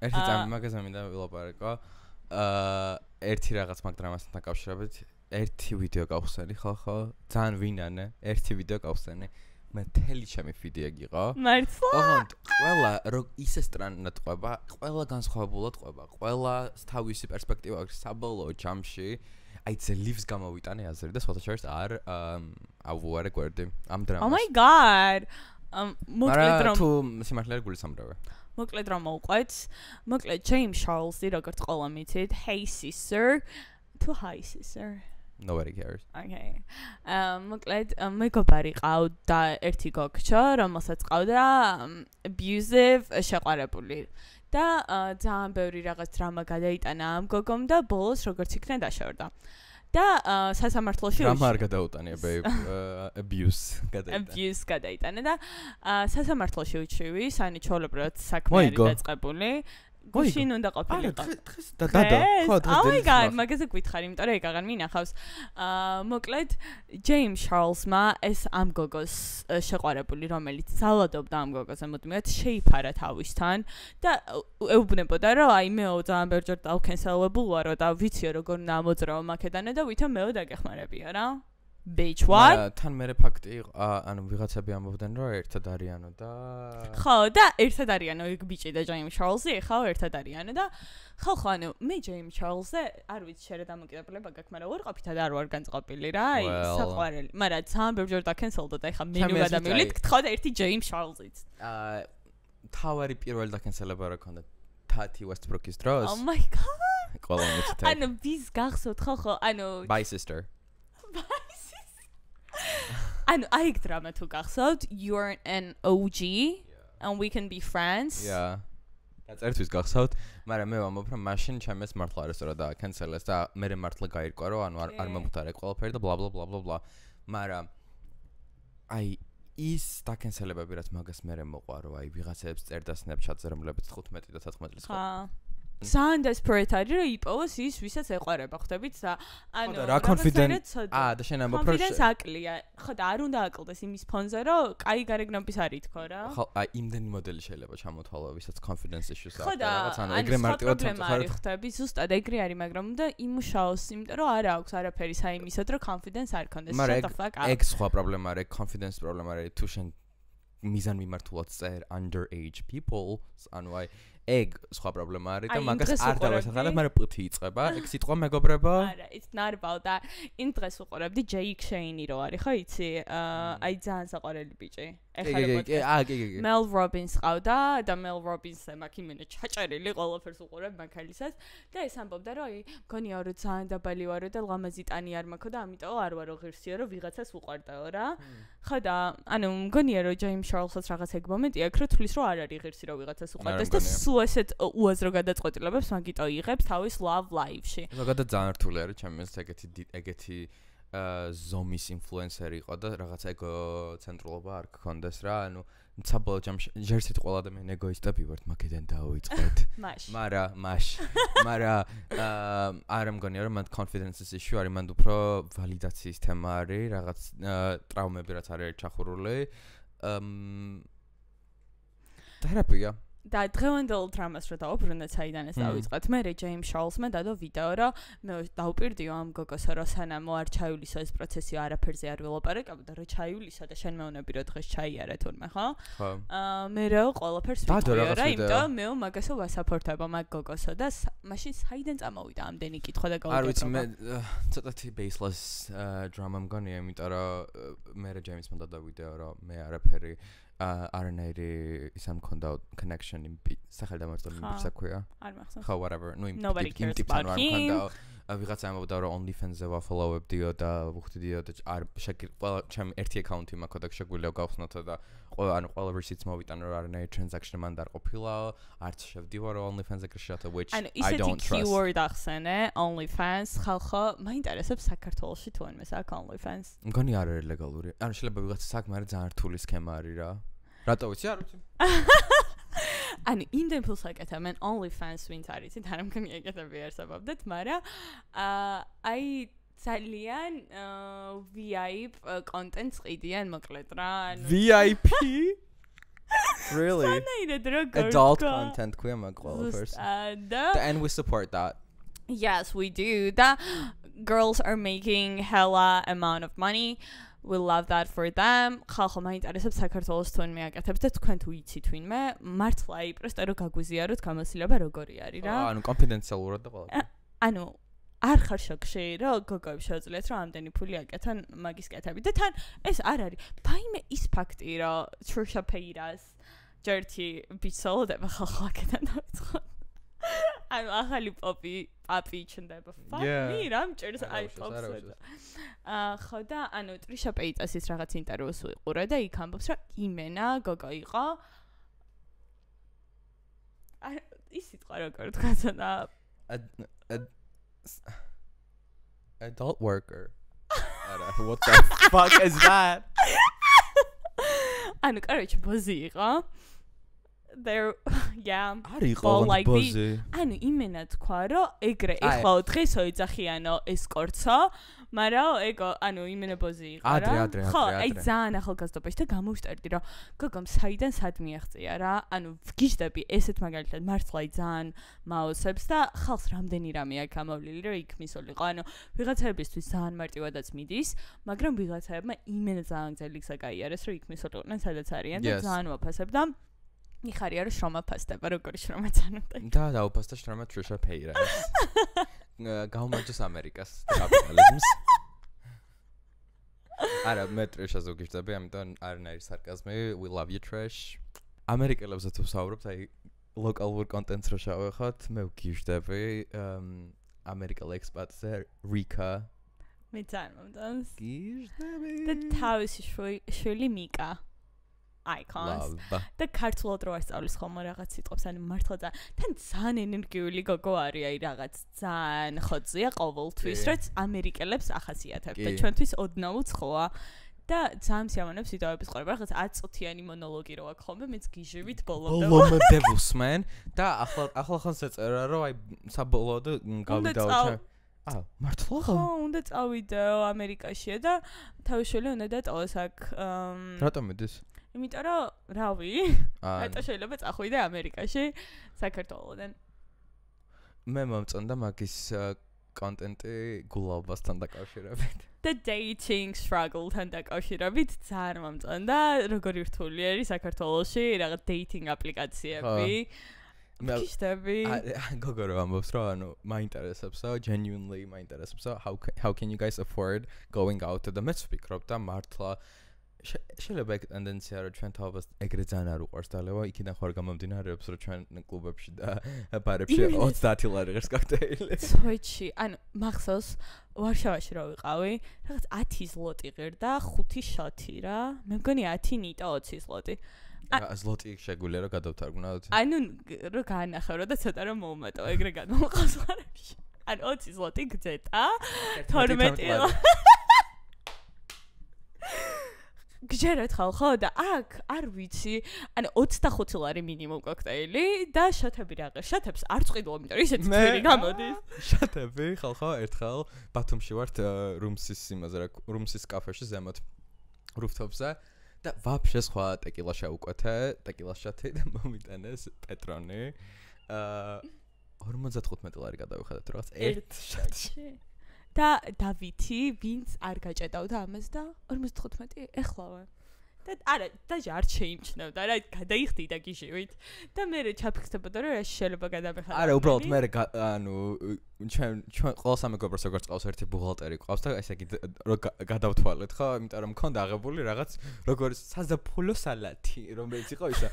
ერთი წამი მაგაზე მინდა ვილაპარაკო. ერთი რაღაც მაგ დრამასთან დაკავშირებით ერთი ვიდეო გავხსენი ხო ძალიან ვინანე ერთი ვიდეო გავხსენი მე თელი ჩემი ფიდი ეგ იყო მართლა ოღონდ ყველა რო ისე სტრანულად ყვება ყველა განსხვავებულად ყვება ყველა თავისი პერსპექტივა აქვს საბოლოო ჯამში აი ძლივს გამოვიტანე აზრი და სხვათა შორის არ ავუარე გვერდი ამ დრამას Oh my god მოკლედ რომ თუ სიმართლე გულისამრავე მოკლედ რომ მოვყვეთ მოკლედ James Charles-ი როგორც ყველა მიცით hey sister to hi sister Nobody cares. Okay. მოკლედ მეგობარი ყავდა ერთი გოგჩო, რომელსაც ყავდა abusive შეყვარებული. და ძალიან ბევრი რაღაც დრამა გადაიტანა ამ გოგომ და ბოლოს როგორც იქნა დაშორდა. და სასამართლოში დრამა არ გადაუტანია babe abuse გადაიტანა და სასამართლოში უჩივი, სანი ჩაოლებრად საქმე არის დაწყებული. გუშინ უნდა ყოფილიყო. დღეს დადა. ხო, დღეს. Oh my god, მაგაზე გითხარი, იმიტომ რომ ეგ აღარ მინახავს. მოკლედ James Charles-მა ეს ამ გოგოს შეყვარებული, რომელიც ძალადობდა ამ გოგოზე, მუდმივად შეიფარა თავისთან და ეუბნებოდა, რომ აი მეო ძალიან ბევრჯერ დავკენსელებული ვარო და ვიციო როგორ უნდა ამოძრავო მაკედანე და ვითომ მეო დაგეხმარებიო რა. Bitch, what? თან მერე ფაქტი ანუ ვიღაცები ამბობდნენ რომ ერთად არიანო და ხო და ერთად არიანო ეგ ბიჭი და James Charles-ი ხო ერთად არიანო და ხო ანუ მე James Charles-ზე არ ვიცი შერე დამოკიდებულება გაქვს მაგრამ უარყოფით და არ ვარ განწყობილი რა აი საყვარელი მაგრამ ძალიან ბევრჯერ დაკენსელდა და ეხა მენუ გადამივლით გთხოვდა ერთი James Charles-იც თავარი პირველი დაკენსელება რა ქონდა Tati Westbrook-ის დროს Oh my god ყველა მიცით ანუ ვის გახსოვთ ხო ანუ Bye sister ანუ აი ეგ დრამა თუ გახსოვთ you're an OG and we can be friends yeah that's ერთის გახსოვთ მაგრამ მე ვამბობ რომ მაშინ ჩემს მართლა არის რა და კენსელეს და მე მართლა გაირკვა რომ ანუ არ მომხდარა ყველაფერი და bla bla bla bla bla მაგრამ აი ის დაკენსელებები რაც მაგას მე მოყვა რომ აი ვიღაცებს წერდა Snapchat-ზე რომლებიც 15 და 14 წლის ხო ძალიან desperate არის რომ იპოვოს ის ვისაც ეყარება ხვდებით და ანუ რა confidence და შენ ამბობ რომ confidence აკლია ხო და არ უნდა აკლდეს იმის ფონზე რომ კაი გარეგნობის არის თქო რა ხო აი იმდენი მოდელი შეიძლება ჩამოთვალო ვისაც confidence issues აქვს რაღაც ანუ ეგრე მარტივად სამწუხაროდ ხვდები ზუსტად ეგრე არის მაგრამ უნდა იმუშაოს იმიტომ რომ არ აქვს არაფერი საიმისოდ რომ confidence არ ქონდეს მაგრამ ეგ სხვა პრობლემა არის confidence პრობლემა არის თუ შენ მიზან მიმართულად წერ underage people ანუ აი ეგ სხვა პრობლემა არის და მაგას არ დავასახელებ, მაგრამ პუთი იწება. ეგ სიტყვა მეგობრებო? არა, it's not about that. იმ დღეს უყურებდი Jake Shane-ი რო არის, ხო იცი? აი ძალიან საყვარელი ბიჭი. ეხლა Mel Robbins ყავდა და Mel Robbins-ზე მაქვს იმენა ჩაჭერილი ყველაფერს უყურებ მანქალისაც და ეს ამბობდა რომ აი მგონია რომ ძალიან დაბალი ვარო და ლამაზი ტანი არ მაქვს და ამიტომ არ ვარო ღირსიო რომ ვიღაცას უყვარდაო რა. ხო და ანუ მგონია რომ James Charles-ს რაღაც ეგ მომენტი აქვს რომ თulis რომ არ არის ღირსი რომ ვიღაცას უყვარდეს და სულ ესეთ უაზრო გადაწყვეტილებებს მაგიტო იღებს თავის love life-ში. ზოგადად ძალიან რთული არის ჩემს ეგეთი ზომის ინფლუენსერი იყო და რაღაც ეგოცენტრულობა არ გქონდეს რა, ანუ საბოლოო ჯამში ჯერსით ყველა ადამიანი ეგოისტები ვართ, მაგედან დავიწყეთ. მაგრამ არ მგონია რომ მან confidence-ის issue არის, მან უფრო ვალიდაციის თემა არის, რაღაც ტრაუმები რაც არის ჩახურული. თერაპია და დღევანდელ დრამას რო დავუბრუნდეთ საიდან ეს დავიწყეთ მე ჯეიმს შარლსმა დადო ვიდეო რომ მე დავუპირდიო ამ გოგოსო რომ სანამ არ ჩაივლისო ეს პროცესი არაფერზე არ ველაპარაკებდა რომ ჩაივლისო და შენ მეუნები რომ დღეს ჩაიარე თურმე ხო მე რა ყველაფერს ვიტყვიო რა იმიტომ მე მაგასო ვასაპორტებო მაგ გოგოსო და მაშინ საიდან წამოვიდა ამდენი კითხვა და გავუკეთე არ ვიცი მე ცოტათი baseless drama მგონია იმიტომ რომ მე ჯეიმსმა დადო ვიდეო რომ მე არაფერი არანაირი ის ამ კონდა connection იმ სახელდამარცხებული ბიჭს აქვია არ მახსოვს ხო whatever ნუ იმ ტიპთან არ მქონდა ვიღაცა ამბობდა რომ OnlyFans-ზე ვაფოლოვებდიო და ვხვდიდიო და არ ყველა ჩემი ერთი აკაუნტი მაქვს და შეგვიძლია გავხსნათო და ყველა receipts მოვიტანო რომ არანაირი transaction მან არ ყოფილა არც შევდივარო OnlyFans-ზე κρიშათა which I don't trust keyword ახსენე OnlyFans ხალხო მაინტერესებს საქართველოში თუ ან მე საქმე OnlyFans მგონი არ არის ლეგალური ანუ შეიძლება ვიღაცა საქმე არის ძალიან რთული სქემა არის რა რატო ვიცი არ ვიცი ანუ იმდენ ფულს აკეთებენ OnlyFans ვინც არის იცით არ მგონია ეკეთები არსებობდეთ მაგრამ აი ძალიან VIP კონტენტს ყიდიან მოკლედ რა ანუ VIP really adult adult content ქვია მაგ ყველაფერს and and we support that yes we do the girls are making hella amount of money we love that for them ხალხო მაინტერესებს საქართველოს თუნ მეაკეთებს და თქვენ თუ იცით ვინმე მართლა იპრესტე რომ გაგვიზიაროთ გამოსილება როგორი არის რა ანუ კონფიდენციალურად და ყველაფერი ანუ არ ხარ შოკში რომ გოგოებს შეუძლიათ რომ ამდენი ფული აკეთონ მაგის კეთები და თან ეს არ არის ფაიმე ის ფაქტი რომ Trisha Paytas dirty ბიცოლდება ხალხო აკეთან დავიწყო ანუ ახალი პაპი ჩნდება ფაკი რამ ჭერს აი პოპს ხო და ანუ Trisha Paytas-ის რაღაც ინტერვიუს ვიყურე და იქ ამბობს რომ იმენა გოგო იყო ის სიტყვა როგორ თქვა და adult worker what the fuck is that ანუ короче ბოზი იყო there yeah არ იყო ბოზი ანუ იმენა თქვა რომ ეგრე ეხლა დღესო ეძახიანო ესკორტსო მაგრამ ეგო ანუ იმენა ბოზი იყო რა ხო აი ძალიან ახალგაზრდობაში და გამოვშტერდი რომ გოგომ საიდან სად მიაღწია რა ანუ ვგიჟდები ესეთ მაგალითად მართლა ძალიან მაოსებს და ხალხს რამდენი რამე აქვს გამოვლილი რომ იქ მისულიყო ანუ ვიღაცებისთვის ძალიან მარტივადაც მიდის მაგრამ ვიღაცებმა იმენა ძალიან ძელი გზა გაიარეს რომ იქ მისულიყვნენ სადაც არიან და ძალიან ვაფასებ და მიხარია რომ შრომა ფასდება როგორი შრომა წანუდა და დაუფასდა შრომა Trisha Paytas გაუმარჯოს ამერიკას კაპიტალიზმს არა მე Trisha-ს ვგიჟდები ამიტომ არანაირი სარკაზმი we love you Trish ამერიკელებზე თუ საუბრობთ აი ლოკალურ კონტენტს რო შევეხოთ მე ვგიჟდები ამერიკელ ექსპატზე Rika მე ძალიან მომდანს გიჟდები და თავისი შვილი მიკა icons და ქართულად რო ასწავლის ხოლმე რაღაც სიტყვებს ანუ მართლა თან ძალიან ენერგიული გოგო არის აი რაღაც ძალიან ხოწია ყოველთვის რაც ამერიკელებს ახასიათებს და ჩვენთვის ოდნავ უცხოა და ძალიან სიამოვნებს ვიდეოების ყურება რაღაც 10 წუთიანი მონოლოგი რო აქვს ხოლმე მეც გიჟივით ბოლომდე ვუსმენ და ახლა ხანს ეწერა რომ აი საბოლოოდ გავიდაო მართლა ხო უნდა წავიდეო ამერიკაშია და თავის შვილი უნდა დატოვოს აქ რატომ მიდის იმიტომ რომ რავი რატო შეიძლება წახვიდე ამერიკაში საქართველოდან მე მომწონდა მაგის კონტენტი გულავასთან დაკავშირებით the dating struggle-თან დაკავშირებით ძალიან მომწონდა როგორი რთული არის საქართველოში რაღაც dating აპლიკაციები გიშტები გოგო რო ამბობს რომ ანუ მაინტერესებსო genuinely მაინტერესებსო how can you guys afford going out და მეც ვფიქრობ და მართლა შეიძლება ეგ ტენდენცია რომ ჩვენ თავას ეგრე ძალიან არ უყვარს დალევა იქიდან ხარ გამომდინარეობს რომ ჩვენ კლუბებში და ბარებში 30 ლარიღებს კოქტეილი სვეჩი ანუ მახსოვს ვარშავაში რო ვიყავი რაღაც 10 ზლოტი ღირდა 5 შოთი რა მე მგონი 10 ნიტა 20 ზლოტი ზლოტი შეგვიძლია რომ გადავთარგმნოთ ანუ რო გაანახავ და ცოტა რომ მომატო ეგრე გადმოყავს ხარებში ანუ 20 ზლოტი გძეტა 12 გჯერეთ ხალხო და აქ არ ვიცი ანუ 25 ლარი მინიმუმ კოქტეილი და შათები რაღაც შათებს არ წვიდო იმიტომ ისეთი წვირი გამოდის შათები ხალხო ერთხელ ბათუმში ვართ რუმსის იმაზე რა რუმსის კაფეში ზემოთ რუფთოპზე და ვაფშე სხვა ტეკილა შევუკვეთე, ტეკილას შათი და მომიტანეს პეტრონი. 55 ლარი გადავიხადეთ რაღაც ერთ შათში. და დავითი, ვინც არ გაჭედავდა ამას და 55 ეხლავე. და არა, და არ შეიმჩნევდა რა, გადაიხდიდა გიჟივით. და მე ჩაფიქრდებოდა რომ რა შეიძლება გადამეხადო. არა, უბრალოდ მე ანუ ჩვენ ყველა სამეგობროს როგორც ყავს ერთი ბუღალტერი ყავს და ესე იგი გადავთვალეთ ხო? იმიტომ რომ მქონდა აღებული რაღაც როგორც საზაფხულო სალათი, რომელიც იყო ისა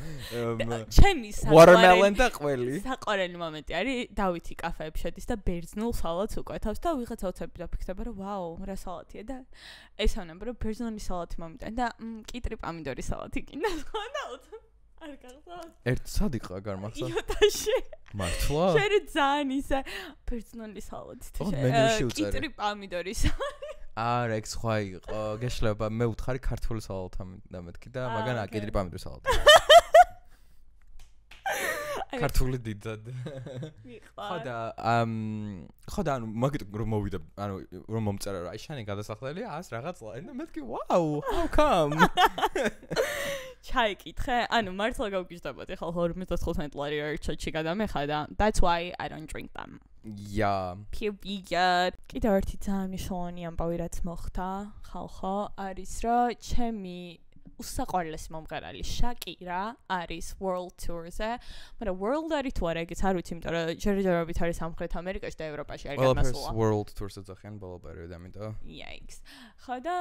ჩემი watermelon და ყველი. საყვარელი მომენტი არის დავითი კაფეებში შედის და ბერძნულ სალათს უკვეთავს და ვიღაცა უცებ დაფიქრდება რომ ვაუ, რა სალათია და ეს ანება რომ ბერძნული სალათი მომიტან და კიტრი პამიდორის სალათი კიდე ხო და უცებ არ გახსოვს. ერთ სად იყო გამახსოვს? იოტაში. მართლა? შენ ძალიან ისე ბერძნული სალათი კიტრი პამიდორის არა, ეგ სხვა იყო. გეშლება, მე უთხარი ქართული სალათი დამეთქი და მაგან კიტრი პამიდორის სალათი. ქართული დიდად. ხო და ანუ მაგით რომ მოვიდა, ანუ რომ მომწერა რა, შენი გადასახდელია 100 რაღაც ლარი და მეთქი, ვაუ, how come? ჩაიკითხე, ანუ მართლა გავგიჟდებოდი ხალხ 45 ლარი ერთ ჩატში გადამეხადა. That's why I don't drink them. Yeah. Period. კიდევ ერთი ძალიან მნიშვნელოვანი ამბავი რაც მოხდა ხალხო არის რომ ჩემი უსაყვარლესი მომღერალი შაკირა არის World Tour-ზე, მაგრამ World არის თუ არა, ეგეც არ ვიცი, იმიტომ რომ ჯერჯერობით არის სამხრეთ ამერიკაში და ევროპაში არ გამოსულა. World Tour-ზე ძახიან ბოლო პერიოდში, ამიტომ. Yikes. ხო და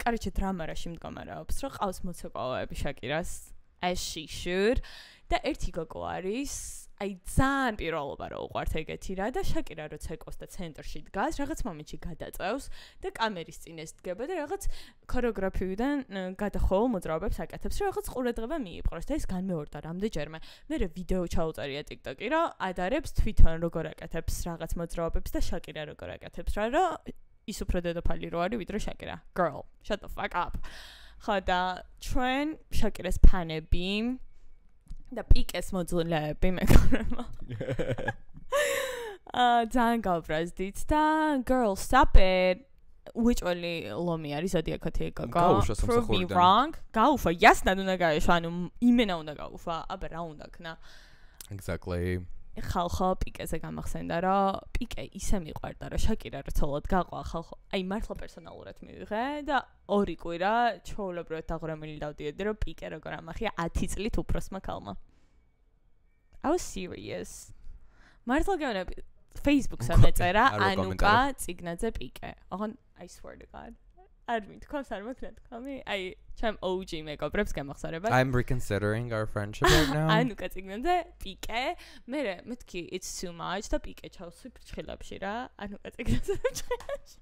კაროჩე დრამარაში მდგომარეობს, რომ ყავს მოცეკვავეები შაკირას, as she should და ერთი გოგო არის აი ძალიან პიროვნება რო უყვართ ეგეთი რა და შაკირა როცა ეკოს და ცენტრში დგას, რაღაც მომენტში გადაწევს და კამერის წინეს დგება და რაღაც ქორეოგრაფიიდან გადახოვულ მოძრაობებს აკეთებს, რომ რაღაც ყურადღება მიიპყროს და ეს განმეორდა რამდენჯერმე. მე ვიდეო ჩაუწერია TikTok-ი, რომ ადარებს თვითონ როგორ აკეთებს რაღაც მოძრაობებს და შაკირა როგორ აკეთებს რა, რომ ის უფრო დედოფალი რო არის, ვიდრე შაკირა. Girl, shut the fuck up. ხო და ჩვენ შაკირას ფანები და პიკეს მოძულეები მეგობრებო. ძალიან გავბრაზდით და girl stop it. უჭველი ლომი არის ზოდიაქოთი გოგო. Prove me wrong. გაუφა, ясно უნდა გაეშვა, ანუ იმენა უნდა გაუφა, აბა რა უნდა ქნა. Exactly. ხალხო პიკეზე გამახსენდა რომ პიკე ისე მიყვარდა რომ შაკირა რო ცოლად გაყვა ხალხო აი მართლა პერსონალურად მივიღე და 2 კვირა ჩაულებრად დაღრემილი დავდიედი რომ პიკე როგორ ამახია 10 წლით უფროსმა ქალმა. I was serious. მართლა გეუბნები Facebook-ზე მეწერა ანუკა ციგნაძე პიკე. აღარ I swear to God. არ მითქოს არ მოკნა თქვამი. აი ჩემ OG მეგობრებს გამახსარება. I'm reconsidering our friendship right now. ანუკა ციგნაძე პიკე. მე მეთქი it's too much და პიკე ჩავსვი ფრჩხილებში რა. ანუკა ციგნაძე ფრჩხილებში.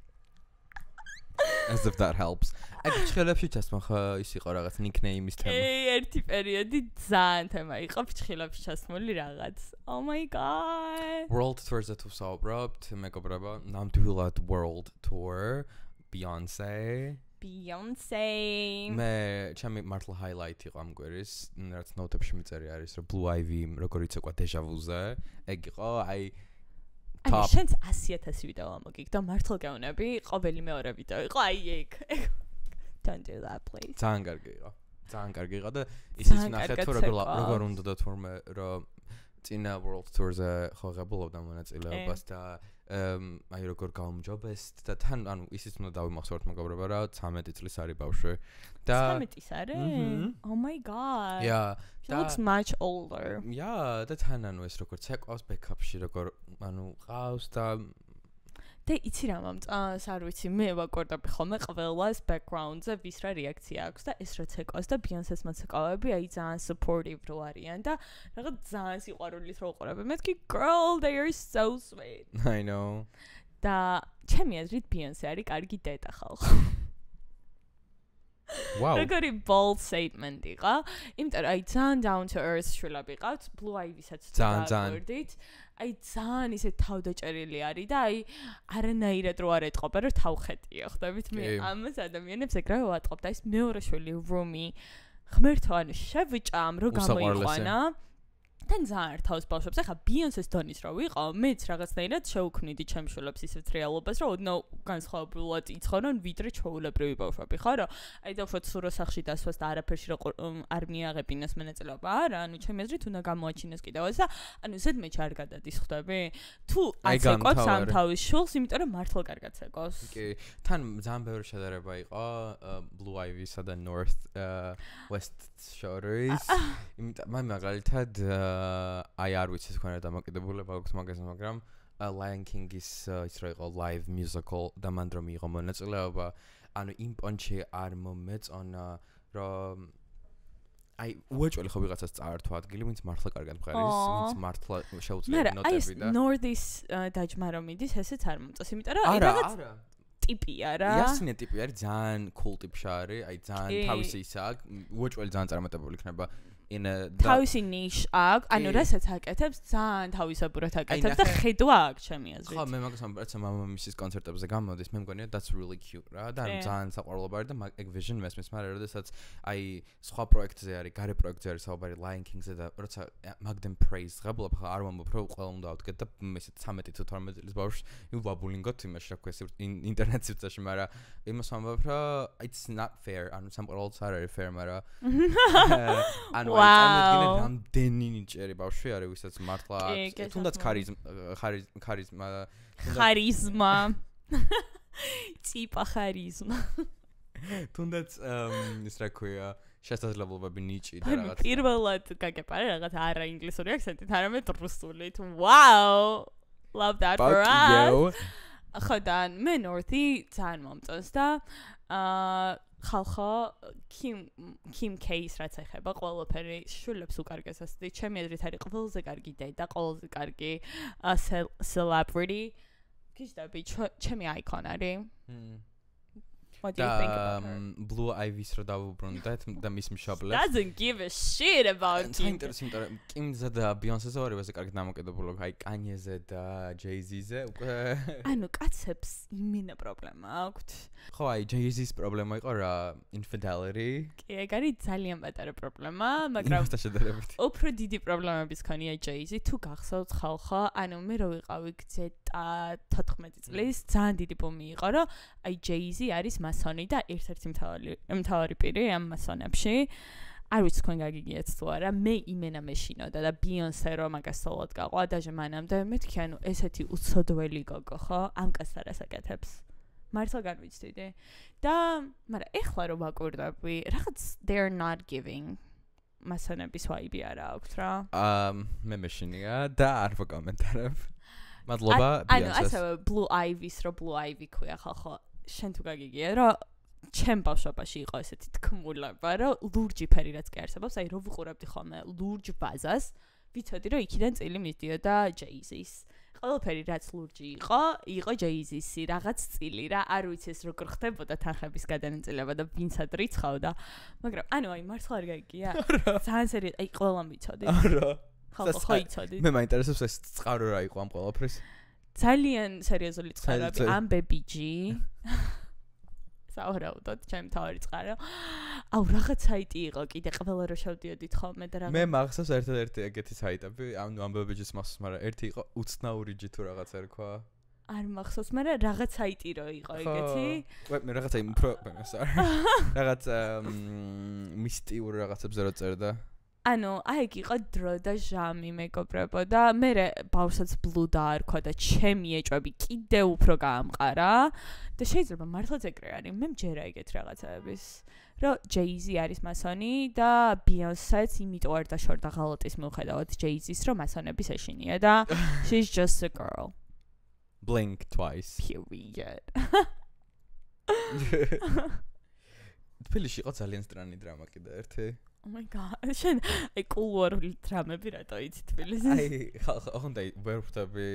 As if that helps. Აი ფრჩხილებში ჩასმახა ის იყო რაღაც nickname-ის თემა. ერთი პერიოდი ძალიან თემა იყო ფრჩხილებში ჩასმული რაღაც. Oh my god. World Tour-ზე თუ საუბრობთ, მეგობრებო, ნამდვილად World Tour. Beyonce. მე ჩემი მართლა highlight იყო ამ კვირის, რაც ნოტებში მიწერია არის, რომ Blue Ivy როგორ იცეკვა Deja Vu-ზე. ეგ იყო, აი აი შენც 100,000 ვიდეო ამოგიგ და მართლა გეუბნები, ყოველი მეორე ვიდეო იყო აი ეგ. Don't do that please. ძალიან კარგი იყო. ძალიან კარგი იყო და ისიც ნახეთ თუ როგორ უნდა თურმე რომ წინა World Tour-ზე ხო ღებულობდა მონაწილეობას და აი როგორ გაუმჯობეს და თან ანუ ისიც უნდა დავიმახსოვროთ მეგობრებო რა 13 წლის არის ბავშვი და 13 არის? Oh my god. Yeah. He looks much older. Yeah, და თან ანუ ეს როგორ ცეკვავს ბექაპში როგორ ანუ ყავს და და იცი რა მომწონს არ ვიცი მე ვაკორდები ხოლმე ყველას background-ზე ვის რა რეაქცია აქვს და ეს რაც ეკოს და Beyonce-ს მოცეკვავეები აი ძალიან supportive რო არიან და რაღაც ძალიან სიყვარულით რო უყურები მეთქი girl they are so sweet. I know. და ჩემი აზრით Beyonce არის კარგი დედა ხალხო. Wow. Very bold statement იყო. იმიტომ რომ აი ძალიან down to earth შვილები ყავთ, Blue Ivy-საც დავაკვირდით. აი ძალიან ისე თავდაჭერილი არის და აი არანაირად რო არ ეტყობა რომ თავხეტია, ხვდებით მე ამას ადამიანებს ეგრევე ვატყობ და ის მეორე შვილი Rumi ღმერთო ანუ შევიჭამ რო გამოიყვანა თან ძალიან რთავს ბავშვებს. ახლა Beyoncé-ს დონის რო ვიყო, მეც რაღაცნაირად შევქმნიდი ჩემს შვილებს ისეთ რეალობას, რომ ოდნავ განსხვავებულად იცხოვრონ ვიდრე ჩვეულებრივი ბავშვები, ხო? რომ აი დავშოთ სურო სახში დასვას და არაფერში არ მიაღებინოს მონაწილეობა. არა, ანუ ჩემი აზრით უნდა გამოაჩინოს კიდევაც და ანუ ზედმეტი არ გადადის ხვდები? თუ აცეკობს ამ თავის შულს, იმიტომ რომ მართლა კარგად ცეკოს. კი, თან ძალიან ბევრი შედარება იყო Blue Ivy-სა და North West შორის. იმიტომ მაგალითად აი არ ვიცი თქვენ რა დამოკიდებულება აქვს მაგაზე, მაგრამ Lion King-ის ის რო იყო live musical და მან რომ მიიღო მონაწილეობა, ანუ იმ პონჩი არ მომეწონა, რომ აი უეჭველი ხო ვიღაცას წაართვა ადგილი, ვინც მართლა კარგად მღერის, ვინც მართლა შეუძლია ნოტები და აი North-ის დაჯმა რომ მიდის, ესეც არ მომწონს, იმიტომ რომ აი რაღაც ტიპია რა. იასინე ტიპი არის, ძალიან cool ტიპში არის, აი ძალიან თავისი ისა აქვს, უეჭველი ძალიან წარმატებული იქნება. თავისი ნიშ აქვს, ანუ რასაც აკეთებს, ძალიან თავისებურად აკეთებს და ხედვა აქვს ჩემი აზრით. ხო, მე მაგას ამბობ, მამამისის კონცერტებზე გამოდის, მე მგონია that's really cute რა და ძალიან საყვარლობა არის და ეგ vision მესმის, მაგრამ როდესაც აი სხვა პროექტზე არის, გარე პროექტზე არის საუბარი Lion King-ზე და როცა მაგდენ praise ღებულობ, ხა არ ვამბობ, რომ ყველა უნდა ავდგეთ და ესე 13 თუ 12 წლის ბავშვს ვაბულინგოთ იმაში, რა ქვია, ინტერნეტ სივრცეში, მაგრამ იმას ვამბობ, რომ it's not fair, ანუ სამყაროც არ არის fair, მაგრამ ანუ წარმოიდგინე რამდენი ნიჭიერი ბავშვი არის, ვისაც მართლა თუნდაც ხარიზმა ტიპა ხარიზმა თუნდაც ის რა ქვია შესაძლებლობები ნიჭი და რაღაც პირველად გაგეპარე რაღაც არა ინგლისური აქცენტით, არამედ რუსულით. Wow, love that for us. ხოდა მე North-ი ძალიან მომწონს და ხალხო Kim K-ს რაც ეხება ყველაფერი შვილებს უკარგეს ასეთი ჩემი აზრით არის ყველაზე კარგი დედა, ყველაზე კარგი celebrity. გიჟდები ჩემი icon არის. What do you think about her? Blue Ivy-ს რო დავუბრუნდეთ და მის მშობლებს. Doesn't give a shit about you. Interesting, მაგრამ Kim-ზე და Beyoncé-ზე ორივეზე კარგად დამოკიდებულობ, აი Kanye-ზე და Jay-Z-ზე უკვე ანუ კაცებს იმინა პრობლემა აქვთ. ხო, აი Jay-Z-ის პრობლემა იყო რა infidelity. კი, ეგ არის ძალიან პატარა პრობლემა, მაგრამ უფრო დიდი პრობლემების ქონია Jay-Z. თუ გახსოვთ ხალხო, ანუ მე რო ვიყავი გზეტა 14 წლის, ძალიან დიდი ბუმი იყო, რომ აი Jay-Z არის მასონი და ერთ-ერთი მთავარი პირი ამ მასონებში. არ ვიცი თქვენ გაგიგიათ თუ არა, მე იმენა მეშინოდა და Beyoncé რომ მაგას სწორად გაყვა დაჟე მანამდე მეთქი, ანუ ესეთი უცოდველი გოგო ხო, ამ კაცს რას აკეთებს? მართლა განვიცდიდი. და მაგრამ ეხლა რომ ვაკვირდები, რაღაც they're not giving მასონების ვაიბი არა აქვს რა. მე მეშინია და არ ვაკომენტარებ. მადლობა Beyoncé-ს. ანუ ასევე Blue Ivy-ს რო Blue Ivy ქვია ხალხო, შენ თუ გაგიგია რომ ჩემ ბავშვობაში იყო ესეთი თქმულება, რომ ლურჯი ფერი რაც კი არსებობს, აი რო ვიყურებდი ხოლმე ლურჯ ბაზას, ვიცოდი რომ იქიდან წილი მისდიოდა Jay-Z-ის. ყველაფერი რაც ლურჯი იყო Jay-Z-ისი რაღაც წილი რა, არ ვიცი ეს როგორ ხდებოდა თანხების გადანაწილება და ვინცად რიცხავდა, მაგრამ ანუ აი მართლა არ გაგიგია. ძალიან სერიოზულად, აი ყველამ ვიცოდი. არა. ხო იცოდი. მე მაინტერესებს ეს წყარო რა იყო ამ ყველაფრის. ძალიან სერიოზული წყაროები, ამბები G. საუბრობთ ჩემ თავი წყარო. აუ რაღაც საიტი იყო კიდე ყველა რო შევდიოდით ხოლმე და რაღაც. მე მახსოვს ერთ-ერთი ეგეთი საიტები, ანუ ამბები G-ს მახსოვს, მაგრამ ერთი იყო უცნაური G თუ რაღაც ერქვა. არ მახსოვს, მაგრამ რაღაც საიტი რო იყო ეგეთი. მე რაღაცა უფრო რაღაც მისტიური რაღაცებზე რო წერდა. ანუ აი ეგ იყო დრო და ჟამი მეგობრებო და მე ბავშვს Blue დაარქვა და ჩემი ეჭვები კიდე უფრო გაამყარა და შეიძლება მართლაც ეგრე არის. მე მჯერა ეგეთ რაღაცების, რომ Jay-Z არის მასონი და Beyoncé-ც იმიტომ არ დაშორდა ღალატის მიუხედავად Jay-Z-ს რომ მასონების ეშინია და she's just a girl. Blink twice. Period. თბილისში იყო ძალიან სტრანი დრამა კიდე ერთი. Oh my god. შენ აი კულუარული დრამები რატო იცი თბილისში? აი ხონდა ვერ ხვდები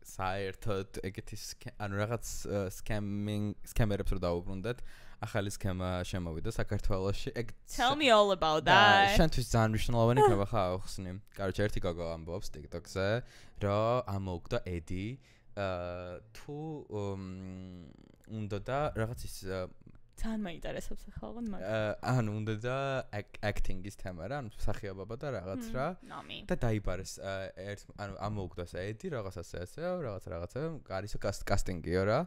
საერთოდ ეგეთი ანუ რაღაც სკემერებს რო დაუბრუნდეთ. ახალი სქემა შემოვიდა საქართველოში. Tell me all about that. შენთვის ძალიან მნიშვნელოვანი იქნება ხა ახსნი. კაროჩე ერთი გოგო ამბობს TikTok-ზე, რომ ამოუგდა ედი თუ უნდა და რაღაც ის ძალიან მაინტერესებს ახლა მაგ. ანუ უნდა და acting-ის თემა რა, ანუ მსახიობობა და რაღაც რა. და დაიბარეს ანუ ამოუგდას ედი რაღაცას ესე, რაღაცა გარისო კასტინგიო რა.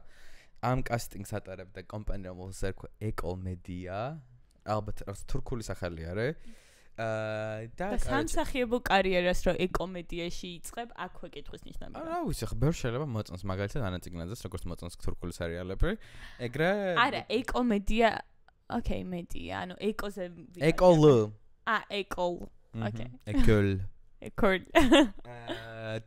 ამ კასტინგს ატარებდა კომპანია, რომელსაც ერქვა Ecol Media. ალბათ რაღაც თურქული სახელი არის. და სამსახიობო კარიერას რო ეკომედიაში იწყებ, აქვე კითხვის ნიშნები. რა ვიცი, ხა ბევრ შეიძლება მოწონს მაგალითად ანაწიგნაძეს, როგორც მოწონს თურქული სერიალები. ეგრე არა, ეკომედია, ოკეი, მედია, ანუ ეკოზე ეკოლ. ეკოლ. ოკეი. ეკოლ.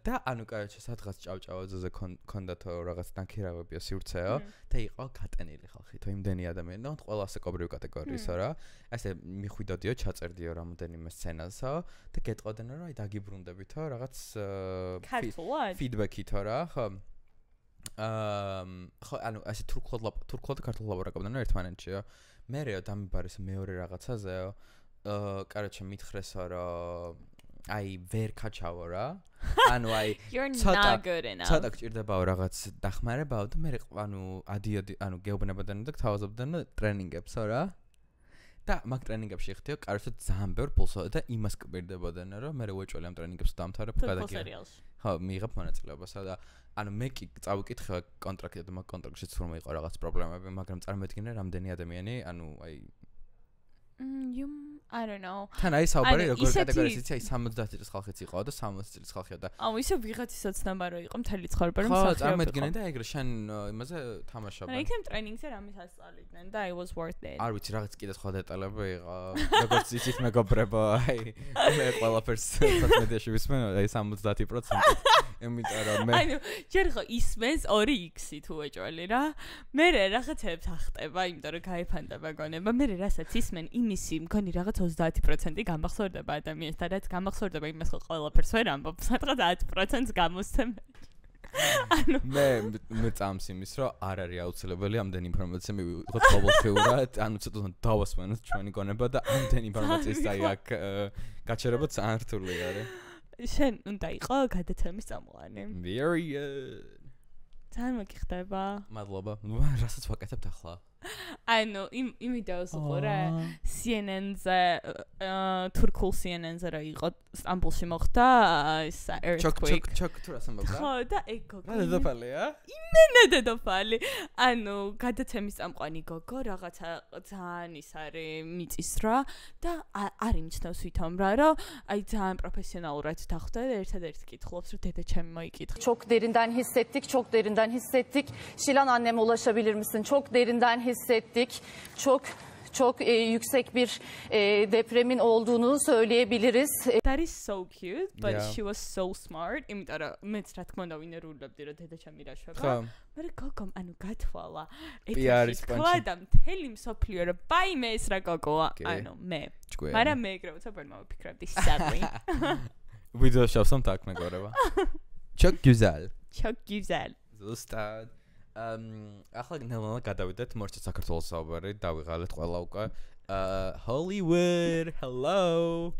და ანუ კაროჩე სადღაც ჭავჭავაძეზე ქონდათო რაღაც ნაქირავებია სივრცეო და იყო გატენილი ხალხი, თუ იმდენი ადამიანი და ყველა ასაკობრივი კატეგორიისო რა. ასე მიხვიდოდიო, ჩაწერდიო რამოდენიმე სცენასო და გეტყოდენ რომ აი დაგიბრუნდებითო რაღაც ფიდბექითო რა, ხო? ხო, ანუ ასე თურქულად და ქართულად ლაპარაკობდნენ ერთმანეთშიო. მერეო დამიბარეს მეორე რაღაცაზეო. კაროჩე მითხრესო რომ აი ვერ ქაჩავო რა. ანუ აი ცოტა გჭირდებაო რაღაც დახმარებაო და მე ანუ ადიოდი, ანუ გეუბნებოდნენ და გთავაზობდნენ ტრენინგებსო რა. და მაგ ტრენინგებში ხდიო, კაროჩე ძალიან ბევრ პულსო და იმას კბირდებოდნენ რომ მე უეჭველი ამ ტრენინგებს დამთავრებ გადაგიღე. ხო, მიიღებ მონაწილეობასა და ანუ მე კი წავიკითხე კონტრაქტი და მაგ კონტრაქტშიც რომ იყო რაღაც პრობლემები, მაგრამ წარმოედგინე რამდენი ადამიანი, ანუ აი I don't know. თან აი საუბარი როგორ კატეგორიის იცი, აი 70 წლის ხალხიც იყო და 60 წლის ხალხია და აუ ისე ვიღაცის ოცნება რო იყო მთელი ცხოვრება რომ ხო, წარმოედგინე და ეგრე შენ იმაზე თამაშობ. აი იქნებ ტრენინგზე რამის ასწავლიდნენ და I was worth it. არ ვიცი, რაღაც კიდე სხვა დეტალები იყო. როგორც იცით მეგობრებო, აი მე ყველაფერს სოციალ ვისმენ, აი 70%. იმიტომ რომ მე ანუ ჯერ ხო ისმენს 2x-ი თუ ეჭველი რა. მე რაღაცებს ახტება, იმიტომ რომ გაიფანტება გონება. მე რასაც ისმენ იმისი მგონი რაღაც 30% გამახსოვრდება ადამიანს და რაც გამახსოვრდება იმას ხო ყველაფერს ვერ ამბობ, სადღაც 10%-ს გამოსცემ. ანუ მე წამს იმის რომ არ არის აუცილებელი ამდენი ინფორმაცია მივიღოთ ყოველდღიურად, ანუ ცოტა დავასვენოთ ჩვენი გონება და ამდენი ინფორმაციის აი აქ გაჩერება ძალიან რთული არის. შენ უნდა იყო გადაცემის წამყვანი. Very good. ძალიან მოგიხდება. მადლობა. რასაც ვაკეთებთ ახლა? ანუ იმ ვიდეოს უყურე CNN-ზე თურქულ CNN-ზე რა იყო სტამბოლში მოხდა ეს earthquake. ჩოკ თუ რას ამბობ რა? ხო და ეგ გოგო. რა დედოფალია? იმენა დედოფალი. ანუ გადაცემის წამყვანი გოგო რაღაცა ძალიან ის არის მიწისძვრა და არ იმჩნევს ვითომ რა რომ აი ძალიან პროფესიონალურად დახვდა და ერთადერთი კითხულობს რომ დედა ჩემი მოიკითხა. Çok derinden hissettik, çok derinden hissettik. Şilan anneme ulaşabilir misin? Çok derinden hissettik. Çok yüksek bir depremin olduğunu söyleyebiliriz. That is so cute, but she was so smart. იმიტომ რომ მეც რა თქმა უნდა ვინერულებდი რომ დედა ჩემი რა შვება. მაგრამ გოგომ ანუ გათვალა. პიარის პანჩი. და მთელი მსოფლიო რომ ბაიმე ეს რა გოგოა. ანუ მე. მაგრამ მე ეგრე უცებ მოვიფიქრებდი sadly. ვიდეო შევსამთ აქ მეგობრებო. Çok güzel. Çok güzel. ზუსტად. ახლა ნელ-ნელა გადავიდეთ მორჩა საქართველოს საუბარი, დავიღალეთ ყველა უკვე. Hollywood, hello.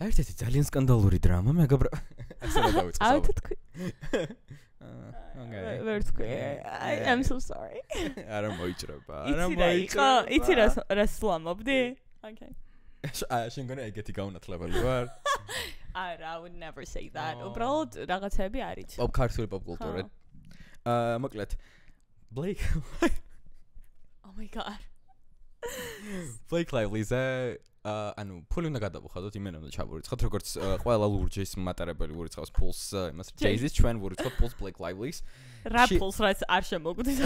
ერთ-ერთი ძალიან სკანდალური დრამა, მეგობრებო. ასე რა დავიწყო. აუ თქვი. Okay. ვერ თქვი. I'm so sorry. არა მოიჭრება. იცი რა სლამობდი? Okay. შენ გონე ეგეთი გაუნათლებელი ვარ? I would never say that. უბრალოდ რაღაცები არის. ქართული pop კულტურა. მოკლედ Blake. Oh my god. Blake Lively-ზე ანუ ფული უნდა გადავუხადოთ, იმენა უნდა ჩავურიცხოთ, როგორც ყველა ლურჯის მატარებელი ვურიცხავს ფულს, იმას Jay-Z-ს ჩვენ ვურიცხავთ ფულს Blake Lively-ს. რა ფულს რაც არ შემოგვდის.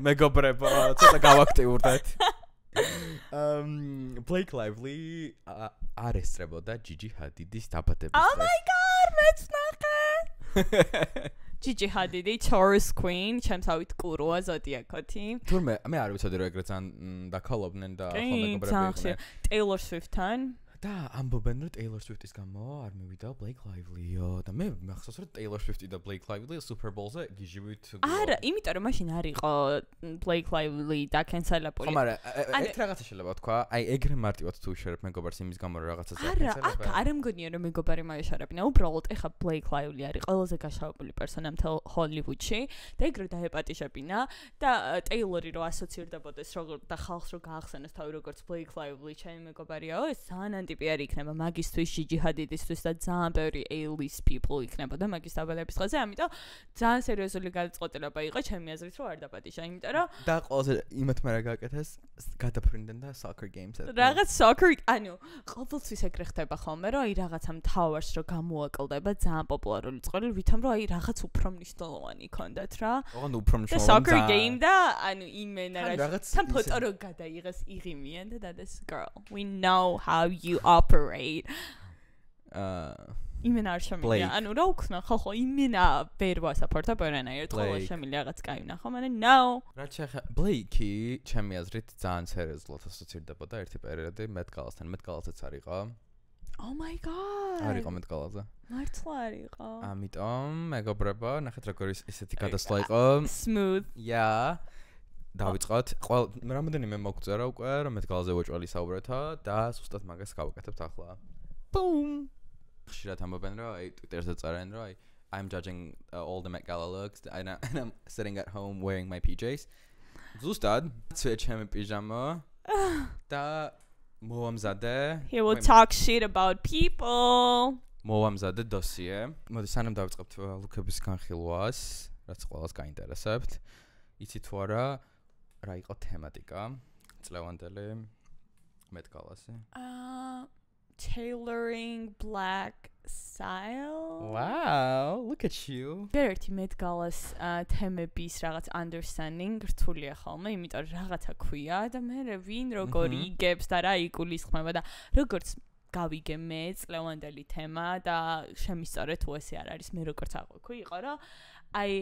მეგობრებო, ცოტა გავაქტიურდეთ. Blake Lively არ ესწრებოდა Gigi Hadid-ის დაბადების დღეს. Oh my god, მეც ნახე. Gigi Hadid-ი Taurus Queen, ჩემსავით კუროა ზოდიაკოთი. თურმე მე არ ვიცოდი რომ ეგრე ძალიან დაკალობდნენ და ახლა მეგობრები იყვნენ. Taylor Swift-თან. და ამბობენ რომ Taylor Swift-ის გამო არ მივიდა Blake Lively-ო და მე მახსოვს რომ Taylor Swift-ი და Blake Lively Super Bowl-ზე გიჟივით არა, იმიტომ რომ მაშინ არ იყო Blake Lively და კენსელებული. ხომ არა, ერთ რაღაცა შეიძლება თქვა, აი ეგრე მარტივად თუ შერებ მეგობარს იმის გამო რომ რაღაცაზე არა, არ მგონია რომ მეგობარი მოეშორებინა. უბრალოდ ეხა Blake Lively არის ყველაზე გაშავებული პერსონა მთელ ჰოლივუდში და ეგრე დაეპატიჟებინა და Taylor-ი რო ასოცირდებოდეს როგორ და ხალხს რო გაახსენოს თავი როგორც Blake Lively ჩემი მეგობარიაო, ეს ძალიან ანტიპიარი იქნება მაგისთვის, Gigi Hadid-ისთვის და ძალიან ბევრი A-list people იქნებოდა მაგის დაბადების დღეზე, ამიტომ ძალიან სერიოზული გადაწყვეტილება იყო ჩემი აზრით, რომ არ დაპატიჟა, იმიტომ რომ და ყველაზე იმათმა რა გააკეთეს, გადაფრინდნენ და soccer games-ად. რაღაც soccer, ანუ ყოველთვის ეგრე ხდება ხოლმე, რომ აი რაღაცა მთავარს რო გამოაკლდება ძალიან პოპულარული წყარული, ვითომ რომ აი რაღაც უფრო მნიშვნელოვანი იქონდათ რა. ოღონდ უფრო და მნიშვნელოვანი soccer game და ანუ იმენა რა თან ისე- ფოტო რო გადაიღეს იღიმიან და this girl we know how you operate იმენა არ შემიძლია ანუ რა უქნა ხალხო იმენა ვერ ვასაპორტებ ვერანაირად ხოლმე შემიძლია რაღაც კაი ვნახო მაგრამ no რა შეხა Blake-ი ჩემი აზრით ძალიან სერიოზულად ასოცირდებოდა ერთი პერიოდი Met Gala-სთან. Met Gala-საც არ იყო. oh my god არ იყო Met Gala-ზე. მართლა არ იყო ამიტომ მეგობრებო, ნახეთ როგორ ისეთი გადასვლა იყო. smooth Yeah. დავიწყოთ. რამოდენიმე მოგწერა უკვე რომ Met Gala-ზე ვეჭველი საუბრეთო და ზუსტად მაგას გავაკეთებთ ახლა. Boom. ხშირად ამბობენ რომ აი Twitter-ზე წერენ რომ აი I'm judging all the Met Gala looks and I'm sitting at home wearing my PJs. ზუსტად ჩემი პიჟამა და მოვამზადე. he will talk shit about people მოვამზადე დოსიე. მოდი სანამ დავიწყებთ ლუკების განხილვას, რაც ყველას გაინტერესებთ. იცით თუ არა რა იყო თემატიკა წლევანდელი Met Gala-ზე? tailoring black style Wow, look at you. ერთი Met Gala-ს თემების რაღაც understanding რთულია ხოლმე, იმიტომ რომ რაღაცა ქვია და მე ვინ როგორ იგებს და რა იგულისხმება და როგორც გავიგე მე წლევანდელი თემა და შემისწორე თუ ესე არ არის მე როგორც აღვიქვი იყო რომ აი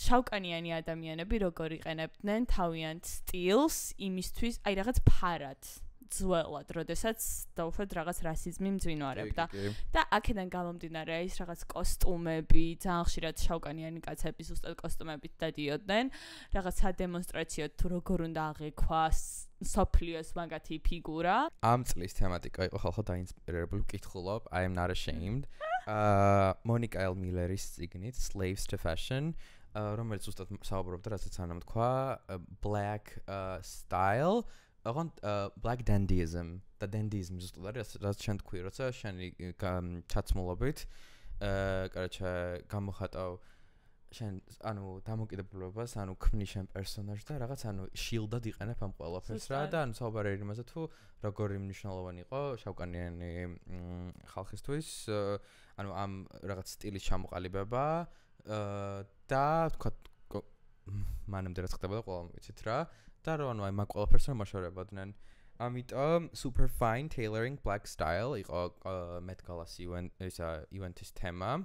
შავკანიანი ადამიანები როგორ იყენებდნენ თავიანთ სტილს იმისთვის აი რაღაც ფარად ძველად, როდესაც დაუშვათ რაღაც რასიზმი მძვინვარებდა და აქედან გამომდინარე ის რაღაც კოსტუმები, ძალიან ხშირად შავკანიანი კაცები ზუსტად კოსტუმებით დადიოდნენ, რაღაც სადემონსტრაციოდ თუ როგორ უნდა აღექვას სოფლიოს მაგათი ფიგურა. ამ წლის თემატიკა იყო ხალხო დაინსპირირებული ვკითხულობ I am not ashamed. Monica L. Milleris წიგნით Slaves to Fashion, რომელიც ზუსტად საუბრობდა რასაც ანამ თქვა black style ოღონდ black dandyism და dandyism ზუსტად არის რაც შენ თქვი როცა შენი ჩაცმულობით კარაჩა გამოხატავ შენ ანუ დამოკიდებულებას ანუ ქმნი შენ პერსონაჟს და რაღაც ანუ შილდად იყენებ ამ ყველაფერს რა და ანუ საუბარი იმაზე თუ როგორი მნიშვნელოვანი იყო შავკანიანი ხალხისთვის ანუ ამ რაღაც სტილის ჩამოყალიბება და თქვა მანამდე რაც ხდებოდა ყველა ვიცით რა და რო ანუ აი მაგ ყველაფერს რომ მოშორებოდნენ ამიტომ super fine tailoring black style იყო Met Gala-ს event-ის თემა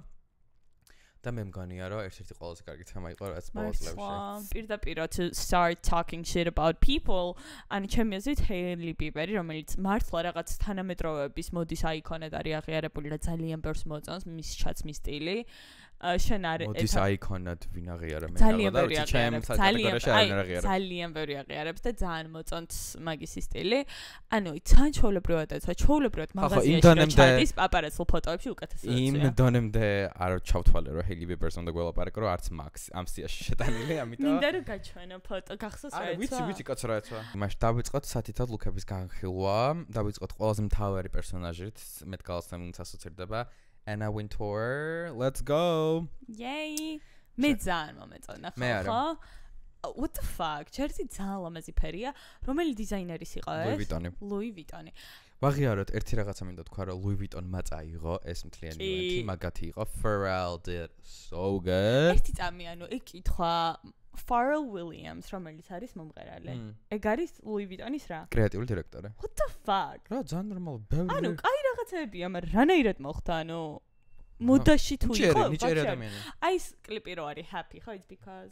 და მე მგონია რომ ერთ-ერთი ყველაზე კარგი თემა იყო რაც ბოლოს წლებში პირდაპირ to start talking shit about people ანუ ჩემი აზრით Hailey Bieber-ი რომელიც მართლა რაღაც თანამედროვეების მოდის აიკონად არის აღიარებული და ძალიან ბევრს მოწონს მის ჩაცმის სტილი შენ არ მოდის აიკონად ვინ აღიარა მე ძალიან ბევრი აღიარებს ძალიან ბევრი აღიარებს და ძალიან მოწონს მაგის სტილი ანუ ძალიან ჩაოლებრივად და ჩაოლებრივად მაღაზიაში ჩადის პაპარაცო ფოტოებში უკეთესია იმ დონემდე არ ჩავთვალე რომ Hailey Bieber-ს უნდა გველაპარაკო რომ არც მაქს ამ სიაში შეტანილი ამიტომ მინდა რომ გაჩვენო ფოტო გახსოვს რა ეცვა ვიცი კაც რა ეცვა იმაში დავიწყოთ სათითად ლუკების განხილვა დავიწყოთ ყველაზე მთავარი პერსონაჟით Met Gala-სთან ასოცირდება Anna Wintour, let's go. Yay. მე ძალიან მომეწონა ხო? What the fuck? ჩერტი ძალიან ლამაზი ფერია. რომელი დიზაინერის იყო ეს? Louis Vuitton. ვაღიაროთ ერთი რაღაცა მინდა თქვა რომ Louis Vuitton-მა წაიღო ეს მთლიანი ივენთი, მაგათი იყო Pharrell did so good. ერთი წამი ანუ ეგ კითხვა Pharrell Williams, რომელიც არის მომღერალი. ეგ არის Louis Vuitton-ის რა? კრეატიული დირექტორი. What the fuck? რა ძალიან ნორმალური, ბევრი. ანუ კაი რაღაცებია, მაგრამ რანაირად მოხდა, ანუ მოდაში თუ იყო? ნიჭიერი ადამიანი. აი ეს კლიპი რო არის happy, ხო? It's because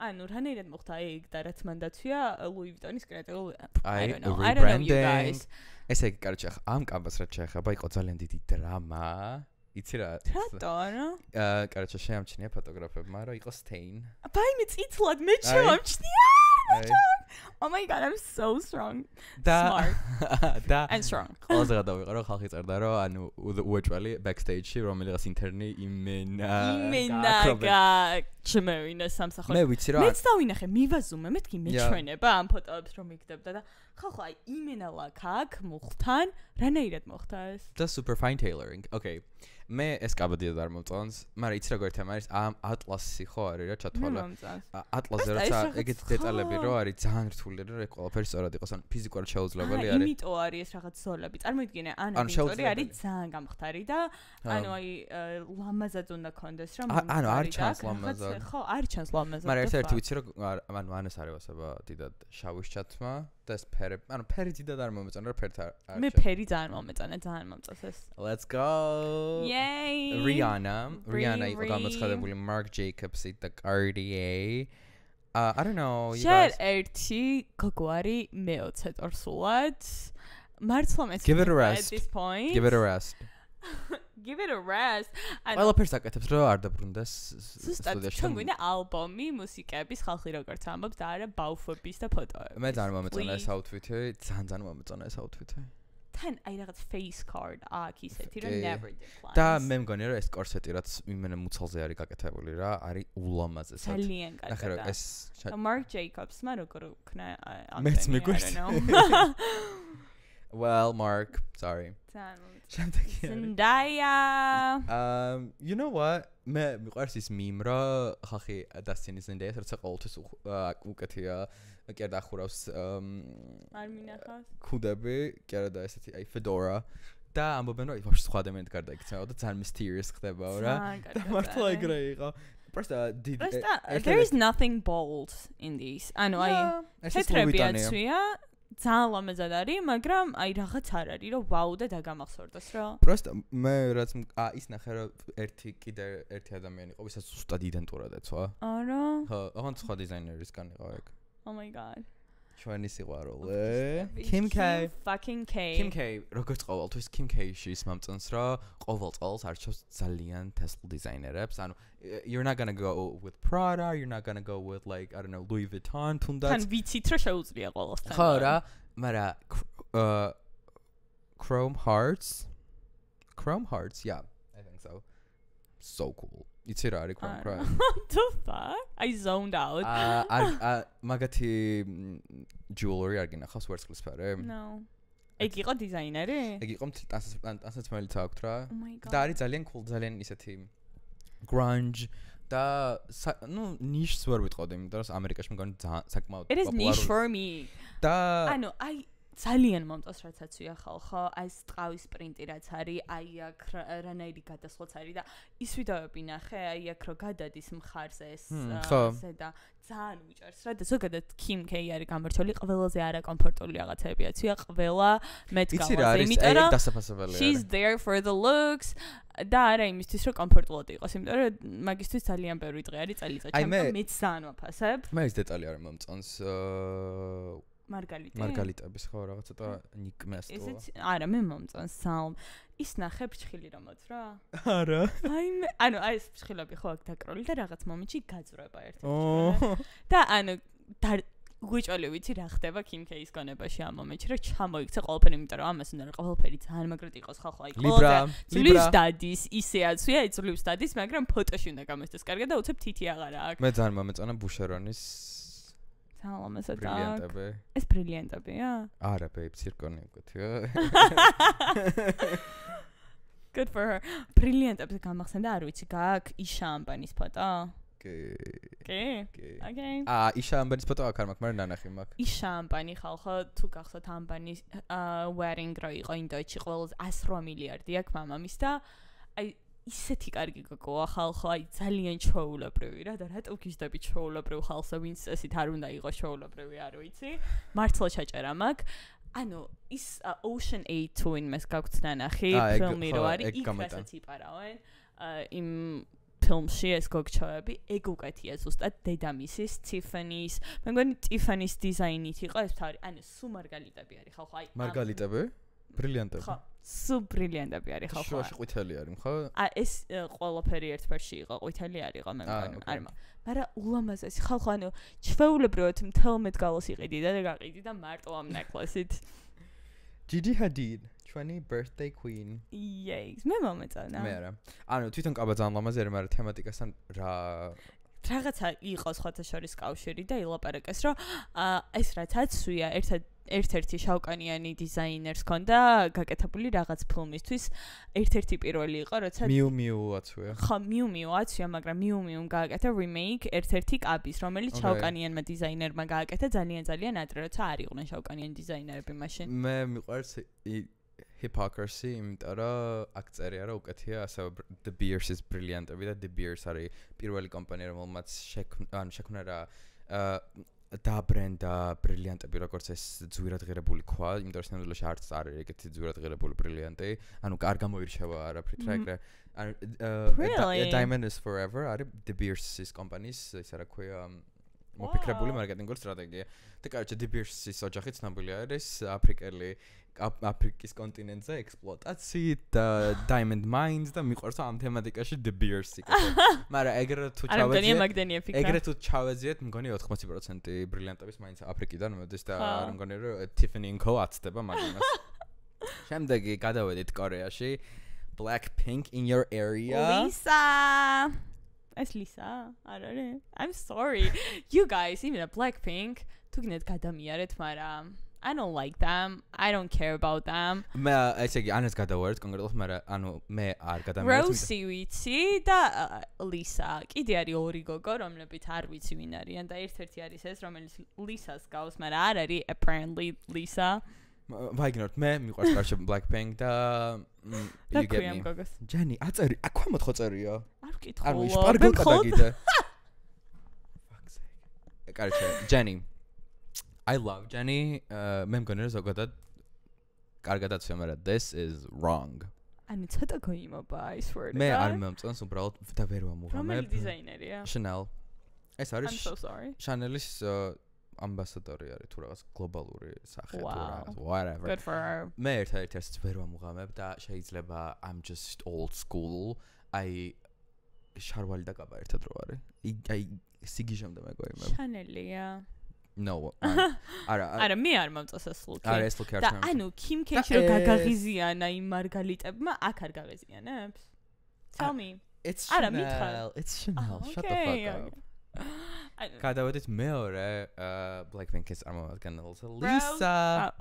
ანუ რანაირად მოხდა ეგ და რაც მან დაცვია Louis Vuitton-ის კრეატიული I don't know you rebranding. guys. ესე იგი, კაროჩე, ამ კამპანიას რაც შეეხება, იყო ძალიან დიდი დრამა. იცი რა? რატო, რა? კაროჩე, შეამჩნია ფოტოგრაფებმა, რომ იყო stain. ბაიმე წითლად მე ჩამჩნია. Oh my god, I'm so strong. Smart. და And strong. ყველაზე გადავიყო, რომ ხალხი წერდა, რომ ანუ უეჭველი backstage-ში რომელიღაც ინტერნი იმენა ჩმევინა სამსახური. მე ვიცი რა. მეც დავინახე, მივაზუმე, მეთქი მეჩვენება ამ ფოტოებს რომ მიგდებდა და ხალხო აი იმენა ლაქაკ მუხთან, რანაირად მოხდა ეს? და super fine tailoring. Okay. მე ეს კაბადია არ მომწონს, მაგრამ იცი როგორ თემა არის, ამ ატლასი ხო არის რა ჩათვალე. ატლასზე როცა ეგეთ დეტალები რო არის ძალიან რთული რომ ეგ ყველაფერი სწორად იყოს, ან ფიზიკურად შეუძლებელი არის. იმიტომ არის ეს რაღაც ზოლები. წარმოიდგინე, ანა ვიქტორი არის ძალიან გამხდარი და ანუ აი ლამაზად უნდა კონდეს რომ ანუ არ ჩანს ლამაზად. ხო, არ ჩანს ლამაზად. მაგრამ ერთ-ერთი ვიცი რომ ანუ ანას არ ევასება დიდად შავის ჩათმა და ეს ფერი, ანუ ფერი დიდად არ მომეწონა რა ფერთ არ. მე ფერი ძალიან მომეწონა, ძალიან მომწონს ეს. Let's go. Yay! Rihanna იყო გამოცხადებული Marc Jacobs-ით და Cartier. I don't know, you შენ guys. ერთი გოგვარი მე-20 წორსულად. მართლა მეც Give it a rest. At this point. Give it a rest. Give it a rest. ყველაფერს აკეთებს რომ არ დაბრუნდეს ზუსტად ჩვენ გვინდა ალბომი, მუსიკების ხალხი როგორც ამბობს და არა ბაუფობის და ფოტოები. მე ძალიან მომეწონა ეს outfit-ი, ძალიან მომეწონა ეს outfit-ი. თან აი რაღაც face card აქ ისეთი რომ never decline. და მე მგონია რომ ეს კორსეტი რაც იმენა მუცელზე არის გაკეთებული რა, არის ულამაზესად. ძალიან კარგი. ნახე რომ ეს Marc Jacobs-მა როგორ უქნა მეც მიგვერს. Well, Mark, sorry. Zendaya. You know what? მე მიყვარს ის meme რა ხალხი დასცინის Zendaya-ს როცა ყოველთვის უკეთია კი არ დახურავს არ მინახავს ქუდები კი არა და ესეთი აი fedora და ამბობენ რომ ვაფშე სხვა ადამიანით გარდაიქცევა და ძალიან mysterious ხდებაო რა და მართლა ეგრე იყო there is nothing bold in this ანუ აი თეთრები აცვია ძალიან ლამაზად არის, მაგრამ აი რაღაც არ არის, რომ ვაუ და დაგამახსოვრდოს რა. Просто მე რაც ის ნახე რომ ერთი ადამიანი იყო, ვისაც ზუსტად იდენტურად ეცვა. არა. ხო, აღარ სხვა დიზაინერისგან იყო ეგ. Oh my god. ჩვენი სიყვარული. Kim K. Fucking K. Kim K. როგორც ყოველთვის Kim K-ში ის მომწონს რა, ყოველ წელს არჩევს ძალიან Tesla დიზაინერებს. ანუ you're not going to go with Prada, you're not going to go with like I don't know, Louis Vuitton, თუნდაც. თან ვიცით რა შეუძლია ყოველთვის. ხო რა, მაგრამ Chrome Hearts, yeah, I think so. So cool. Იცი რა არის Chrome Hearts? What the fuck? I zoned out. მაგათი jewelry არ გინახავს ვერცხლისფერი? No. ეგ იყო დიზაინერი? ეგ იყო ტანსაცმელიც აქვს რა. Oh my god. და არის ძალიან cool, ძალიან ისეთი grunge და ნუ niche-ს ვერ ვიტყოდი, იმიტომ რომ ამერიკაში მგონი საკმაოდ პოპულარული. It is niche for me. და ანუ აი ძალიან მომწონს რაც აცვია ხალხო, აი ეს ტყავის პრინტი რაც არის, აი აქ რანაირი გადასვლაც არის და ის ვიდეოები ნახე, აი აქ რო გადადის მხარზე ეს და ძალიან უჭერს რა და ზოგადად Kim K არის გამორჩეული ყველაზე არაკომფორტული რაღაცები აცვია ყველა მეტგავაზე, იმიტომ რომ დასაფასებელია. She's there for the looks და არა იმისთვის რომ კომფორტულად იყოს, იმიტომ რომ მაგისთვის ძალიან ბევრი დღე არის წელიწადში, ამიტომ მეც ძალიან ვაფასებ. მე ეს დეტალი არ მომწონს მარგალიტების ხო რაღაც ცოტა ნიკმესტო. ესეც არა მე მომწონს სალმ. ის ნახე ფრჩხილი რომაც რა? არა. ანუ აი ეს ფრჩხილები ხო აქ დაკროლი და რაღაც მომენტში გაძვრება ერთ-ერთი. და ანუ უგვიჭველი ვიცი რა ხდება Kim K-ის გონებაში ამ მომენტში რომ ჩამოიქცე ყველაფერი, იმიტომ რომ ამას უნდა ყველაფერი ძალიან მაგრად იყოს ხალხო აი Libra დადის ისე აცვია იცვლებს დადის, მაგრამ ფოტოში უნდა გამოსდეს კარგად და უცებ თითი აღარა აქვს. მე ძალიან მომეწონა ბუშერონის Salamasa Brilliantები. ეს ბრილიანტებია? არა, babe, ცირკონი უკეთია. Good for her. ბრილიანტებს გამახსენდა, არ ვიცი, გაქვს იშა ამბანის ფოტო? კი. Okay. იშა ამბანის ფოტო აქ არ მაქვს, მაგრამ ნანახი მაქვს. იშა ამბანი ხალხო, თუ გახსოვთ ამბანის wedding რო იყო ინდოეთში, ყველაზე 108 მილიარდი აქვს მამამის და აი ისეთი კარგი გოგოა ხალხო, აი ძალიან ჩაულებრივი რა და რატო გიждები ჩაულებრივ ხალხს, ვინც ესეთ არ უნდა იყოს ჩაულებრივი, არ ვიცი. მართლა ჩაჭერა მაქვს. ანუ ის Ocean 8 Twin-მეს გაგვცნა ნახი, ფილმი რო არის, იქ რასაც იპარავენ. იმ ფილმში ეს გოგჩავები ეგ უკეთია ზუსტად დედამისის Tiffany's მე მგონი Tiffany's დიზაინით იყო ეს თავი ანუ სულ მარგალიტები არის ხალხო აი მარგალიტები ბრილიანტები ხო სულ ბრილიანტები არის ხალხო შუაში ყვითელი არის ხო ეს ყველაფერი ერთბერში იყო ყვითელი არისო მე მგონი არა მაგრამ ულამაზესი ხალხო ანუ ჩვეულებრივად მთელ მეტგალოს იყიდი და გაყიდი და მარტო ამ ნეკლესით Gigi Hadid 20 birthday queen yes მე მომეწონა მე არა ანუ თვითონ კაბაძან ლამაზი არის მაგრამ თემატიკასთან რაღაცა იყო სხვათა შორის კავშირი და ილაპარაკეს რომ ეს რაც აცვია ერთ-ერთი შავკანიანი დიზაინერს ქონდა გაკეთებული რაღაც ფილმისთვის ერთ-ერთი პირველი იყო როცა მიუ აცვია ხო მიუ აცვია მაგრამ მიუმ გააკეთა remake ერთ-ერთი კაბის რომელიც შავკანიანმა დიზაინერმა გააკეთა ძალიან ადრე როცა არ იყვნენ შავკანიანი დიზაინერები მაშინ მე მიყვარს hypocrisy იმიტომ რომ აქ წერია რომ უკეთია ასე The Beers-ის ბრილიანტები და The Beers არის პირველი კომპანია რომელმაც შექმნა რა დაბრენდა ბრილიანტები როგორც ეს ძვირად ღირებული ქვა იმიტომ რომ სინამდვილეში არც არ არის ეგეთი ძვირად ღირებული ბრილიანტი ანუ არ გამოირჩევა არაფრით რა ეგრე ანუ Diamond is Forever არის The Beers-ის კომპანიის ისა რა ქვია მოფიქრებული მარკეტინგული სტრატეგია და კაროჩე The Beers-ის ოჯახი ცნობილი არის აფრიკის კონტინენტზე ექსპლუატაციით და Diamond Mines და მიყვარს ამ თემატიკაში The Beers-ი მაგრამ ეგრე თუ ჩავეძიეთ მგონი 80% ბრილიანტების მაინც აფრიკიდან მოდის და არ მგონი რომ Tiffany & Co აცდება მაგას შემდეგი გადავედით კორეაში Blackpink in your area Lisa ეს Lisa არ არის I'm sorry you guys even Blackpink თუ გინდათ გადამიარეთ მაგრამ I don't like them. I don't care about them. მე ესე იგი ანას გადავარეთ კონკრეტულად, მაგრამ ანუ მე არ გადამიარეთ. Rosie ვიცი და Lisa. კიდე არის ორი გოგო, რომლებიც არ ვიცი ვინ არიან და ერთ-ერთი არის ეს, რომელიც Lisa-ს გავს, მაგრამ არ არის apparently Lisa. ვაიგნორთ მე მიყვარს კარჩე Blackpink და you get me. Jenny, აწერი, აქ ქვემოთ ხო წერია? არ ვკითხო. ანუ შპარგლ გადაგიდე. Fuck's sake. კარჩე, Jenny. I love Jenny. მე მგონი რომ ზოგადად კარგად აცვია, მაგრამ this is wrong. ანუ ცოტა გოიმობა, I swear to God. მე არ მომწონს უბრალოდ და ვერ ვამუღამებ. რომელი დიზაინერია? Chanel. ეს არის I'm so sorry. Chanel-ის ამბასადორი არის თუ რაღაც გლობალური სახე თუ რაღაც whatever. Good for her. მე ერთ-ერთს ვერ ვამუღამებ და შეიძლება I'm just old school. აი შარვალი და კაბა ერთად რო არის. აი სიგიჟემდე მე გოიმებ. Chanel-ია. No. არა მე არ მომწონს ეს ლუკი. არა ეს ლუკი არ და ანუ Kim K-ში რო გაგაღიზიანა იმ მარგალიტებმა, აქ არ გაღიზიანებს? Tell me. It's Chanel. It's Chanel. Shut the fuck up. გადავედით მეორე Blackpink-ის წარმომადგენელს Lisa.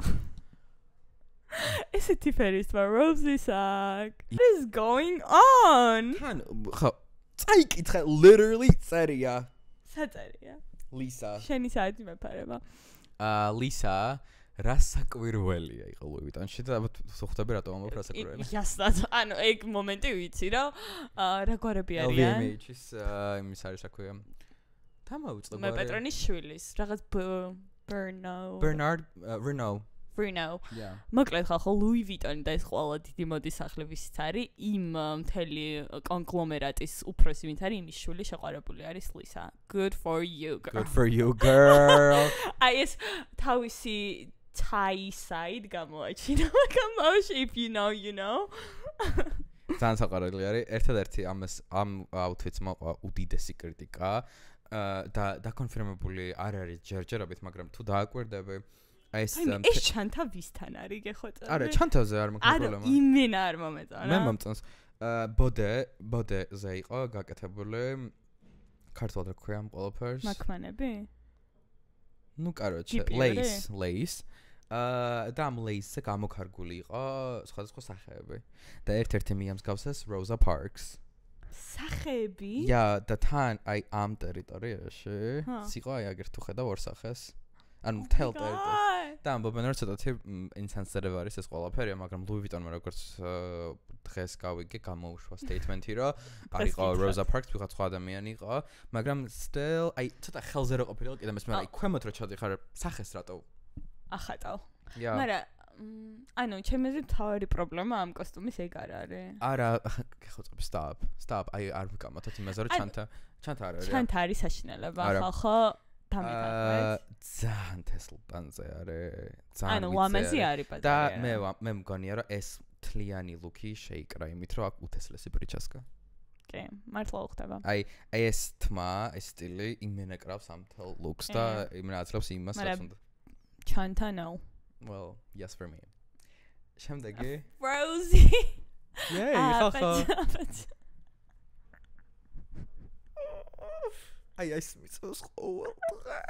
ესეთი ფერის Rosie-ს. What is going on? თან ხო წაიკითხე literally წერია. საწერია. Lisa. შენი საათი მეფარება. Lisa რასაკვირველია იყო Louis Vuitton-ში და თუ ხვდები რატომ ამბობ რასაკვირველია. Jasnat, ანუ ეგ მომენტი ვიცი რომ რა გვარები არიან. LVMH-ის იმის არის რა ქვია. თამაუწყო. მე პეტრონის შვილის რაღაც Bernard Renault. Yeah. მოკლედ ხალხო Louis Vuitton და ეს ყველა დიდი მოდის სახლი ვისიც არის იმ მთელი კონგლომერატის უფროსი ვინც არის იმის შვილი შეყვარებული არის Lisa. Good for you girl. Good for you girl. აი ეს თავისი tie side გამოაჩინა გამავში if you know you know. ძალიან საყვარელი არის. ერთადერთი ამ outfits მოყვა უდიდესი კრიტიკა და დაკონფირმებული არ არის ჯერჯერობით, მაგრამ თუ დააკვირდები ეს ჩანთა ვისთან არის გეხოწა? არა, ჩანთაზე არ მაქვს პრობლემა. არა, იმენა არ მომეწონა. მე მომწონს. ბოდეზე იყო გაკეთებული ქართულად რა ქვია ამ ყველაფერს? მაკმანები? ნუ კაროჩე, lace. და ამ lace-ზე გამოქარგული იყო სხვადასხვა სახეები. და ერთ-ერთი მიამსგავსეს Rosa Parks. სახეები? და თან აი ამ ტერიტორიაში იყო აი აგერ თუ ხედავ ორ სახეს. ანუ მთელ ტერიტორიაზე. და ამბობენ რომ ცოტათი ინსენსიტივ არის ეს ყველაფერი, მაგრამ Louis Vuitton-მა როგორც დღეს გავიგე გამოუშვა statement-ი რომ არ იყო Rosa Parks, ვიღაც სხვა ადამიანი იყო, მაგრამ still აი ცოტა ხელზე რო ყოფილიყო კიდე მესმე აი ქვემოთ რო ჩადიხარ სახეს რატო ახატავ. მაგრამ ანუ ჩემზე თავი პრობლემა ამ კოსტუმის ეგ არ არის. არა, ხოწები stop. აი არ ვიკამათოთ იმაზე რომ ჩანთა არ არის. ჩანთა არის საშინელება, ხალხო დამიტანეთ. ძალიან თესლბანზე არის. ძალიან ანუ ლამაზი არის და ბაზარი. მე მგონია რომ ეს თლიანი ლუკი შეიკრა იმით რომ აქ უთესლესი ბრიჩასკა. კი, მართლა ხდება. აი ეს თმა, ეს სტილი იმენაკრავს ამ თელ ლუკს და იმენაძლევს იმას რაც უნდა. ჩანთა no. Well, yes for me. შემდეგი. Rosie. Yay, ხახა. აი ეს მიწოს ყოველ დღე.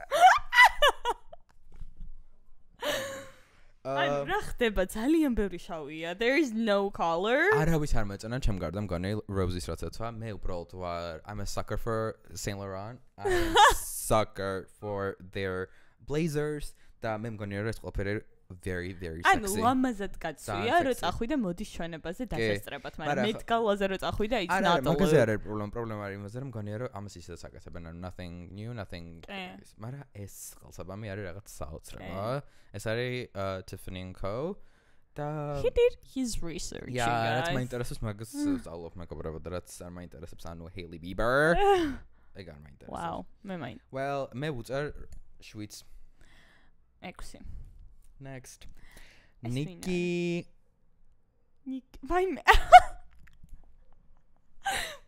ანუ რა ხდება ძალიან ბევრი შავია. There is no color. არავის არ მეწონა ჩემ გარდა მგონი Rosie-ს რაც ეთქვა. მე უბრალოდ ვარ I'm a sucker for Saint Laurent. I'm a sucker for their blazers. და მე მგონია რომ ეს ყველაფერი very very sexy. ანუ ლამაზად გაცვია, რომ წახვიდე მოდის ჩვენებაზე დასასწრებად, მაგრამ მეტგალაზე რომ წახვიდე, it's not all. მაგაზე არ არის პრობლემა არის იმაზე, რომ მგონია რომ ამას ისედაც აკეთებენ, ანუ nothing new, nothing. მაგრამ ეს ყალსაბამი არის რაღაც საოცრება. ეს არის Tiffany & Co. და He did his research. რაც მაინტერესებს მაგას სწავლობ მეგობრებო და რაც არ მაინტერესებს, ანუ Hailey Bieber. ეგ არ მაინტერესებს. Wow, მე მაინტერესებს. Well, მე ვუწერ 7. 6. Next. Nikki. Ვაიმე.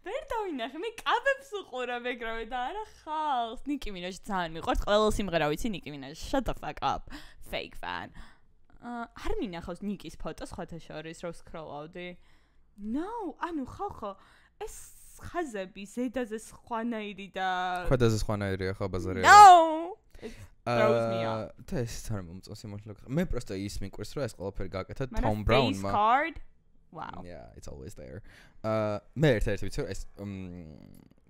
ვერ დავინახე, მე კაბებს უყურებ ეგრევე და არა ხალხს. Nicki Minaj ძალიან მიყვარს, ყველა სიმღერა ვიცი Nicki Minaj. Shut the fuck up. Fake fan. არ მინახავს Nicki-ის ფოტოს ხოთა შორის რო სკროლავდი. No, ანუ ხალხო, ეს ხაზები ზედაზე სხვანაირი და ქვედაზე სხვანაირია ხო ბაზარია. No. Throws me up. და ეს არ მომწონს იმოთლო. მე პროსტა ის მიყვარს რომ ეს ყველაფერი გააკეთა Tom Brown-მა. Card. Wow. Yeah, it's always there. მე ერთ-ერთი ვიცი რომ ეს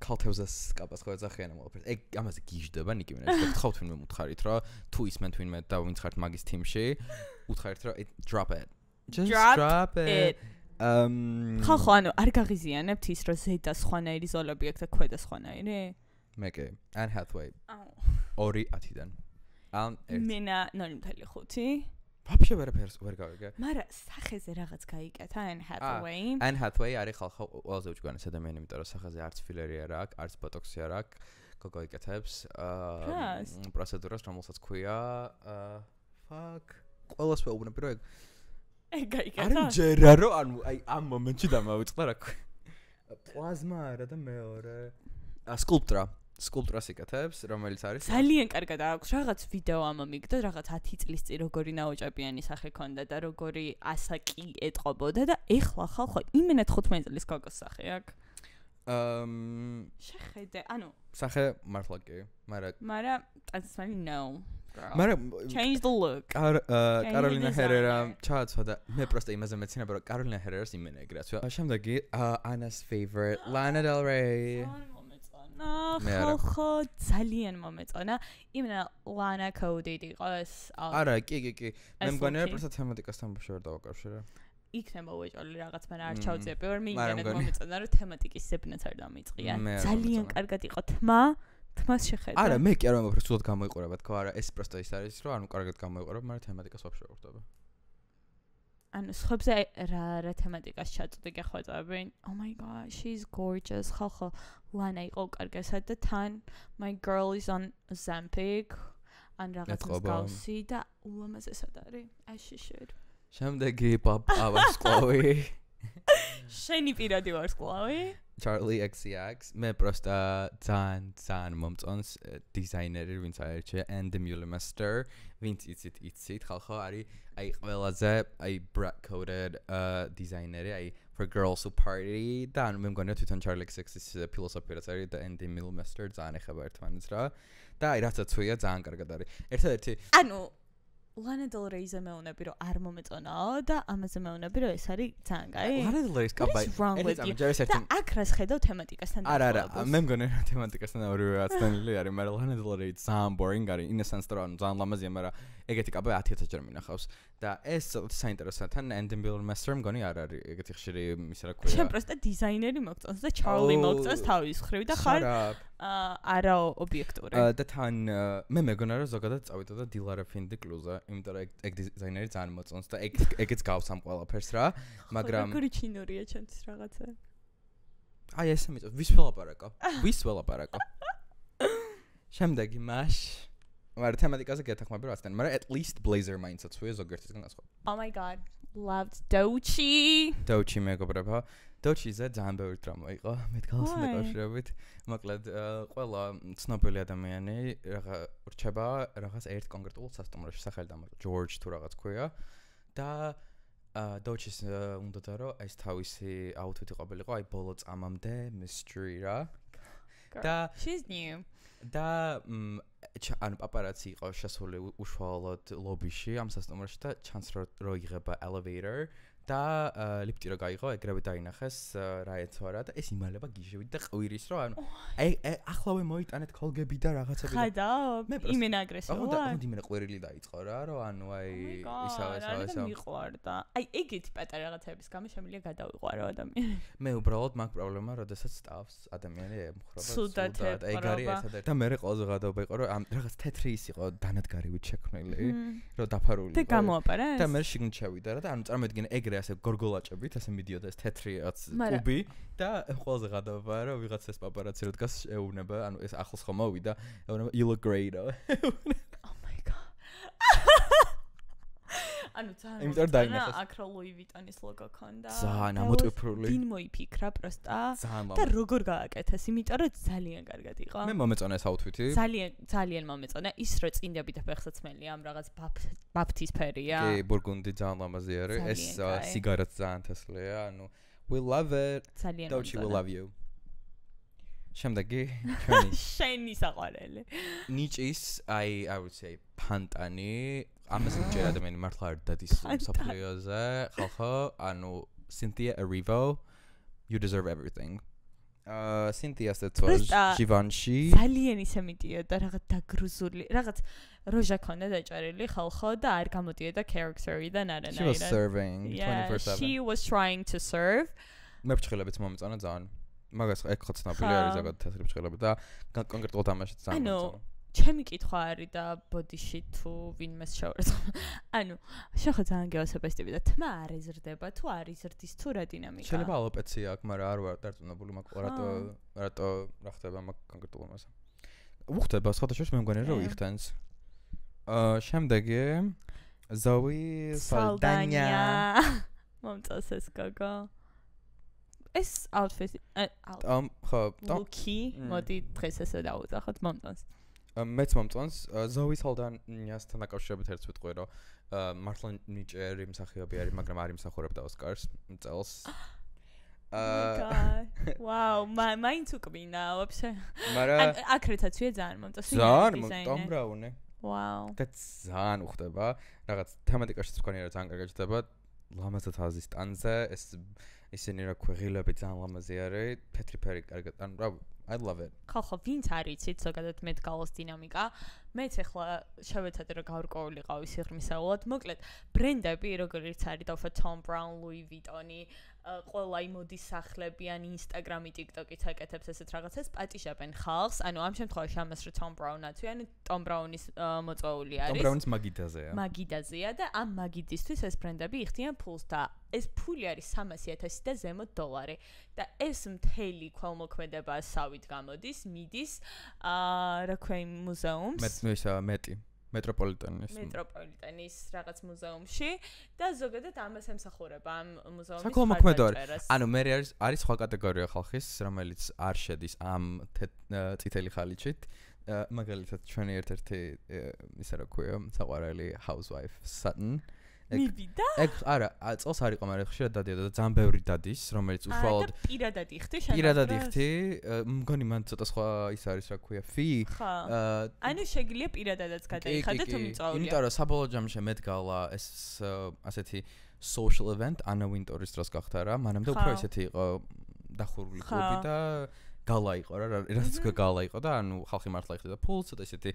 კალთევზას კაპას ხო ეძახიან ყველაფერს. ეგ ამაზე გიჟდება Nicki Minaj. გთხოვთ ვინმე მუთხარით რომ თუ ისმენ თვინმე და ვინც ხართ მაგის თიმში, უთხარით რომ drop it. Just drop it. ხალხო, ანუ არ გაღიზიანებთ ის რომ ზედა სხვანაირი ზოლები აქვს და ქვედა სხვანაირი? მე კი. Anne Hathaway. 2-10-დან. მენა 0.5. ვაფშე ვერაფერს ვერ გავიგე. მაგრამ სახეზე რაღაც გაიკეთა Anne Hathaway. Anne Hathaway არის ხალხო ყველაზე უჭკვიანეს ადამიანი, იმიტომ რომ სახეზე არც ფილერი არ აქვს, არც ბოტოქსი არ აქვს. გოგო იკეთებს პროცედურას, რომელსაც ქვია fuck. ყველას ვეუბნები რომ ეგ გაიკეთა. არ მჯერა რომ ანუ აი ამ მომენტში დამავიწყდა რა ქვია. პლაზმა არა და მეორე. სკულპტურას იკეთებს, რომელიც არის ძალიან კარგად აქვს რაღაც ვიდეო ამ მიგდა, რაღაც 10 წლის წინ როგორი ნაოჭებიანი სახე ქონდა და როგორი ასაკი ეტყობოდა და ეხლა ხალხო იმენა 15 წლის გოგოს სახე აქვს. შეხედე, ანუ სახე მართლა კი, მაგრამ ტანცმანი no. მაგრამ change the look. კაროლინა ჰერერა ჩააცვა და მე პროსტა იმაზე მეცინებ რომ კაროლინა ჰერერას იმენა ეგრეა. შემდეგი Anna's favorite Lana Del Rey. ხო ძალიან მომეწონა. იმენა Lana Coded იყოს. არა, კი. მე მგონია რომ პროსტა თემატიკასთან შევარ დავაკავშირე. იქნება უეჭოლი რაღაც, მაგრამ არ ჩავწიებ. ვერ მიიგენებ მომეწონა რომ თემატიკის ზებნაც არ დამიწყია. ძალიან კარგად იყო თმას შეხედა. არა, მე კი არ მომფრთხ სულად გამოიყურება, თქო, არა, ეს პროსტა ის არის, რომ ანუ კარგად გამოიყურება, მაგრამ თემატიკას ვაფშე არ ვხვდება. ანუ სხვებზე რა თემატიკას ჩაწვდი გეხვეწები. Oh my god, she's gorgeous. ხალხო, Lana იყო კარგასად და თან my girl is on Ozempic. ან რაღაც მსგავსი და ულამაზესად არის. As she should. შემდეგი პაპა ვარსკვლავი. შენი პირადი ვარსკვლავი. Charlie XCX. მე პროსტა ძალიან მომწონს დიზაინერი, ვინც აერჩია and the Mulemaster, ვინც იცით ხალხო არის აი ყველაზე აი brat coded დიზაინერი, აი for girls who party და ანუ მე მგონია თვითონ Charlie XCX-ის ფილოსოფიაც არის და and the Mulemaster ძალიან ეხება ერთმანეთს რა და აი რასაც ვია ძალიან კარგად არის. ერთადერთი ანუ Lana Del Rey-ზე მეუნები რომ არ მომეწონაო და ამაზე მეუნები რომ ეს არის ძალიან კაი. Lana Del Rey-ს კაბაი. და აქ რას ხედავ თემატიკასთან დაახლოებას. არა, მე მგონია რომ თემატიკასთან ორივე აცდენილი არის, მაგრამ Lana Del Rey ძალიან boring არის. In a sense რომ ძალიან ლამაზია, მაგრამ ეგეთი კაბაი 10000 ჯერ მინახავს. და ეს საინტერესოა თან and the Mulemaster მგონი არ არის ეგეთი ხშირი ის რა ქვია. შენ პროსტა დიზაინერი მოგწონს და Charlie მოგწონს თავის ხრივ და ხარ არა ობიექტური. და თან მე მეგონა რომ ზოგადად წავიდა და დილარა ფინდი კლუზა, იმიტომ რომ ეგ დიზაინერი ძალიან მოწონს და ეგეც გავს ამ ყველაფერს რა, მაგრამ როგორი ჩინურია ჩემთვის რაღაცა. აი ესე მიწევს, ვის ველაპარაკო. შემდეგი მაშ მაგრამ თემატიკაზე გეთახმები რა ასთან, მაგრამ at least blazer mindset ვია ზოგიერთისგან განსხვავ. Oh my god, loved Doechii. Doechii მეგობრებო. Doechii-ზე ძალიან ბევრი დრამა იყო, მე თქალსთან დაკავშირებით. მოკლედ, ყველა ცნობილი ადამიანი რჩება რაღაც ერთ კონკრეტულ სასტუმროში, სახელი დამარხა, George თუ რაღაც ქვია. და Doechii-ს უნდოდა რომ ეს თავისი outfit-ი ყოფილიყო, აი ბოლო წამამდე mystery რა. და she's new. და ანუ პაპარაცი იყო შესული უშუალოდ ლობიში ამ სასტუმროში და ჩანს რომ იღება elevator და ლიფტი რო გაიღო, ეგრევე დაინახეს რა ეცვარა და ეს იმალება გიჟევით და ყვირის რომ ანუ ახლავე მოიტანეთ კოლგები და რაღაცები. ხადა? იმენ აგრესია. და იმენ ყვირილი დაიწყო რა, რომ ანუ აი ისავ. მიყვარდა. აი ეგეთი პატარა რაღაცების გამო შემიძლია გადავიყვარო ადამიანი. მე უბრალოდ მაგ პრობლემა, როდესაც სტავს ადამიანი ემხრობა სუდად ეგ არის ერთადერთი. და მე ყველაზე გადაობა იყო რომ ამ რაღაც თეთრი ის იყო დანადგარივით შექმნილი, რომ დაფარული. და გამოაპარა ეს? და მე შიგნით შევიდა რა და ანუ წარმოიდგინე ეგრე ასე გორგოლაჭებით ასე მიდიოდა ეს თეთრი კუბი და ყველაზე გადაობა რომ ვიღაცას პაპარაცი რო დგას ეუბნება, ანუ ეს ახლოს ხომ მოვიდა, ეუბნება you look great. Oh my god. ანუ ძალიან იმიტომ რომ დაინახეს. აკრო Louis Vuitton-ის ლოგო ქონდა. ძალიან ამოტვიფრული. ვინ მოიფიქრა პროსტა და როგორ გააკეთეს, იმიტომ რომ ძალიან კარგად იყო. მე მომეწონა ეს outfit-ი. ძალიან მომეწონა ის რომ წინდები და ფეხსაცმელი ამ რაღაც ბაფთის ფერია. კი, ბურგუნდი ძალიან ლამაზი არის. ეს სიგარეტ ძალიან თესლია, ანუ we love it. Doechii will love you. შემდეგი ჩვენი შენი საყვარელი. ნიჭის I would say ფანტანი ამას ჯერ ადამიანი მართლა არ დადის საფრიოზე ხალხო ანუ Cynthia Erivo you deserve everything. Cynthia Erivo Givenchy ძალიან ისე მიდიოდა რაღაც დაგრუზული რაღაც როჟა ქონდა დაჭარილი ხალხო და არ გამოდიოდა character-იდან არანაირად. She was serving 24/7. She was trying to serve. მე ბჭყილებიც მომეწონა ძალიან. მაგას ეგ ხო ცნობილი არის ზოგადად თეთრი ბჭყილები და კონკრეტულად ამაში ძალიან მომეწონა. ჩემი კითხვა არის და ბოდიში თუ ვინმეს შევერცხ. ანუ შეხო ძალიან გეოსება ეს ტიპი და თმა არ ეზრდება თუ არ იზრდის თუ რა დინამიკა. შეიძლება ალოპეცია აქვს, მაგრამ არ ვარ დარწმუნებული მაგ რატო რა ხდება მაგ კონკრეტულ ამაზე. უხდება სხვადასხვა მე მგონია რომ იხდენს. შემდეგი Zoe Saldana. მომწონს ეს გოგო. ეს outfit ხო ლუკი მოდი დღეს ესე დავუძახოთ მომწონს. მეც მომწონს Zoe Saldana-სთან დაკავშირებით ერთს ვიტყვი რომ მართლა ნიჭიერი მსახიობი არის, მაგრამ არ იმსახურებდა ოსკარს წელს. Wow, მაინც უკბინა вообще. მაგრამ აკრედიტაცია ძალიან მომწონს. ძალიან Tom Brown. Wow. და ძალიან უხდება, რაღაც თემატიკაშიც მგონია რომ ძალიან კარგად ხდება. ლამაზად აზის ტანზე ეს ისინი რა ქვეღილები ძალიან ლამაზი არის, თეთრი ფერი კარგად, ანუ I love it. ხალხო, ვინც არიცით ზოგადად მე დგალოს დინამიკა, მეც ახლა შევეცადე რომ გავრკოვილიყავი სიღრმისეულად. მოკლედ, ბრენდები როგორიც არის და უფრო Tom Brown, Louis Vuitton-ი, ყველა იმოდის სახლები ან Instagram-ი, TikTok-იც აკეთებს ესეთ რაღაცას, პატიჟებენ ხალხს. ანუ ამ შემთხვევაში ამას რომ Tom Brown-აცვი, ანუ Tom Brown-ის მოწვეული არის. Tom Brown-ის მაგიდაზეა. მაგიდაზეა და ამ მაგიდისთვის ეს ბრენდები იხდიან ფულს და ეს ფული არის 300,000 და ზემოთ $. და ეს მთელი ქველმოქმედება სავით გამოდის, მიდის რა ქვია მუზეუმს. მეტროპოლიტენის რაღაც მუზეუმში და ზოგადად ამას ემსახურება ამ მუზეუმის საქველმოქმედო. ანუ მე არის სხვა კატეგორია ხალხის, რომელიც არ შედის ამ წითელი ხალიჩით. მაგალითად ჩვენი ერთ-ერთი ისე რა ქვია, საყვარელი housewife Sutton. მივიდა? ეგ არა, წელს არ იყო, მაგრამ ხშირად დადიოდა და ძალიან ბევრი დადის, რომელიც უშუალოდ პირადად იხდი პირადად იხდი. მგონი მან ცოტა სხვა ის არის რა ქვია, fee. ანუ შეგიძლია პირადადაც გადაიხადე თუ მიწვეულია. იმიტომ რომ საბოლოო ჯამში მე დგალა ეს ასეთი social event Anna Wintour-ის დროს გახდა რა, მანამდე უფრო ისეთი იყო დახურული კლუბი და გალა იყო რა რასაც თქვა გალა იყო და ანუ ხალხი მართლა იხდიდა ფულს და ესეთი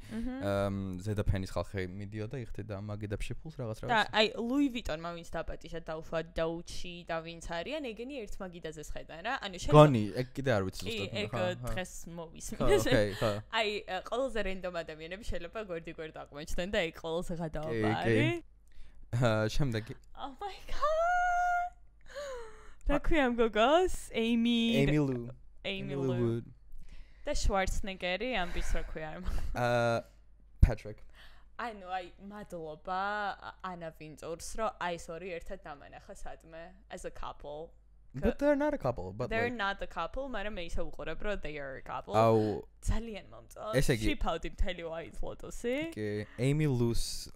ზედაფენის ხალხი მიდიოდა იხდიდა მაგიდებში ფულს რაღაც და აი ლუი ვიტონმა ვინც დაპატიშა დაუშვა დაუჩი და ვინც არიან ეგენი ერთ მაგიდაზე შედან რა ანუ გონი ეგ კიდე არ ვიცი ზუსტად ეგ დღეს მოვისმინე აი ყველაზე რენდომ ადამიანები შეიძლება გვერდ აღმოჩნდნენ და ეგ ყველაზე გადააბარი შემდეგი Oh my god რა ქვია გოგოს Amy Lou და შვარცნეგერი ამბის რა ქვია Patrick ანუ აი მადლობა ანა ვინწურს რომ აი ეს ორი ერთად დამანახა სადმე as a couple But they're not a couple but they're not the couple მაგრამ მე ისე უყურებ რომ they are a couple ძალიან მომწონს შიფავდი მთელი white lotus-ი Amy Lou's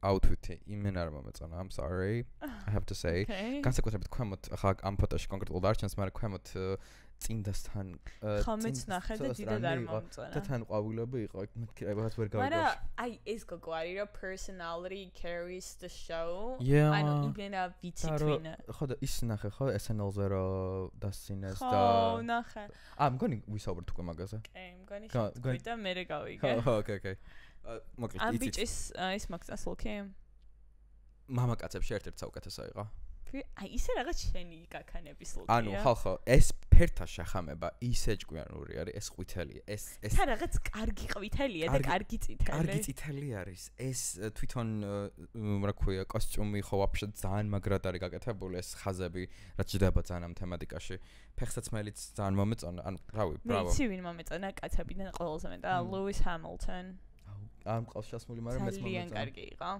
outfit იმენ არ მომეწონა I'm sorry I have to say განსაკუთრებით ქვემოთ ახლა ამ ფოტოში კონკრეტულად არ ჩანს მაგრამ ქვემოთ წინდასთან ხომეც ნახე და დიდად არ მომწონა და თან ყვავილები იყო მეთქი რაღაც ვერ გავიგე მაგრამ აი ეს გოგო არის რომ personality carries the show ანუ იმენა ვიცი twin ხო და ის ნახე ხო SNL-ზე რომ დასცინეს და ხო ნახე მგონი ვისაუბრეთ უკვე მაგაზე მგონი შევთქვი და მე გავიგე ხო ოკეი მოკლედ ამ ბიჭის ის მაგას ლოკი მამაკაცებში ერთ-ერთი საუკეთესო იყო აი ისე რაღაც შენი გაქანების ლოკია ანუ ხალხო ეს ფერთა შეხამება ისე ჭკვიანური არის ეს ყვითელი ეს თან რაღაც კარგი ყვითელია და კარგი წითელი არის ეს თვითონ რა ქვია კოსტიუმი ხო ვაფშე ძალიან მაგრად არის გაკეთებული ეს ხაზები რაც ჯდება ძალიან ამ თემატიკაში ფეხსაცმელიც ძალიან მომეწონა ანუ რავი ბრავო მეცი ვინ მომეწონა კაცებიდან ყველაზე მეტ და Lewis Hamilton ამ ყავს შესმული მაგრამ მეც მომეწონა ძალიან კარგი იყო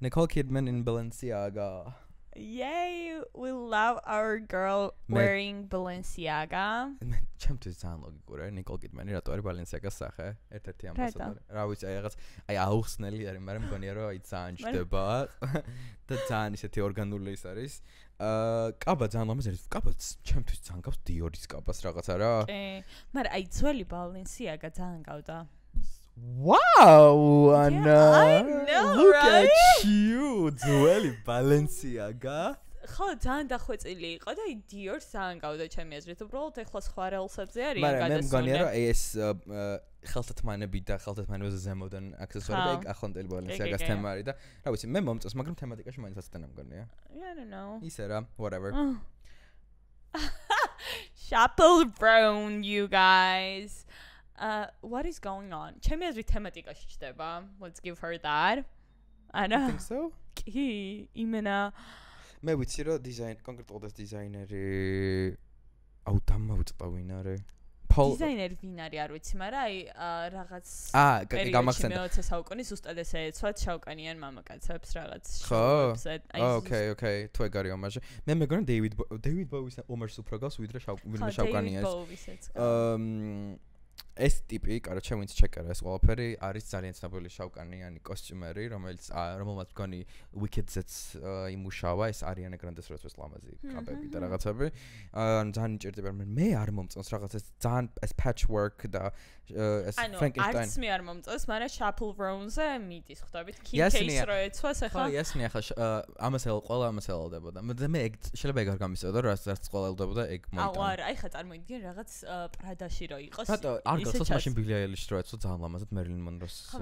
Nicole Kidman in Balenciaga Yay, we love our girl wearing Balenciaga. ჩემთვის ძალიან ლოგიკურია Nicole Kidman-ი რატო არის Balenciaga-ს სახე ერთ-ერთი ამბასადორი. რა ვიცი, აი რაღაც აი აუხსნელი არის, მაგრამ მგონია რომ აი ძალიან ჯდება და ძალიან ისეთი ორგანული ის არის. კაბა ძალიან ლამაზი არის. კაბა ჩემთვის ძალიან გავს Dior-ის კაბას რაღაცა რა. კი, მაგრამ აი ძველი Balenciaga ძალიან გავდა. Wow, Anna. I know, Look right? at you, ძველი Balenciaga. ხო, ძალიან დახვეწილი იყო და Dior ძალიან გავდა ჩემი აზრით. უბრალოდ ეხლა სხვა რელსებზე არის გადასული. მაგრამ მე მგონია რომ ეს ხელთათმანები და ხელთათმანებზე ზემოდან აქსესუარები ეგ ახლანდელი Balenciaga-ს თემა არის და რა ვიცი, მე მომწონს, მაგრამ თემატიკაში მაინც აცდენა მგონია. I don't know. ისე რა, whatever. Chappell Brown, you guys. What is going on? ჩემი აზრით თემატიკაში ჩდება. Let's give her that. I know. Think so? კი, იმენა მე ვიცი რომ კონკრეტულად ეს დიზაინერი დამავიწყდა ვინ არის? დიზაინერი ვინ არის არ ვიცი, მაგრამ აი რაღაც გამახსენდა. მე-20 საუკუნის ზუსტად ესე ეცვათ შავკანიან მამაკაცებს რაღაც შოუებზე. ოკეი, თუ ეგ არის ომაჟი. მე მეგონა დეივიდ ბოუის ომაჟს უფრო გავს ვიდრე შავკანია ეს. ეს ტიპი, კაროჩე, ვინც ჩეკერა ეს ყველაფერი არის ძალიან ცნობილი შავკანიანი კოსტიუმერი, რომელმაც მგონი Wicked-ზეც იმუშავა, ეს Ariana Grande-ს როცა ლამაზი კაბები და რაღაცები. ანუ ძალიან იჭერდება, მე არ მომწონს რაღაც ეს ძალიან ეს patchwork და ეს Frankenstein. არც მე არ მომწონს, მაგრამ Chappell Brown-ზე მიდის ხვდებით Kim-K-ს რო ეცვას ახლა. ხო, იასნი ახლა ყველა ამას ელოდებოდა. მე ეგ შეიძლება ეგ არ გამისწოდა, რაც ყველა ელოდებოდა ეგ მოიტანა. აუ არა, აი ხა წარმოიდგინე რაღაც Prada-ში რო იყოს. რატო არ გახსოვს მაშინ Billie Eilish-ს რო ეცვა ძალიან ლამაზად Marilyn Monroe-ს.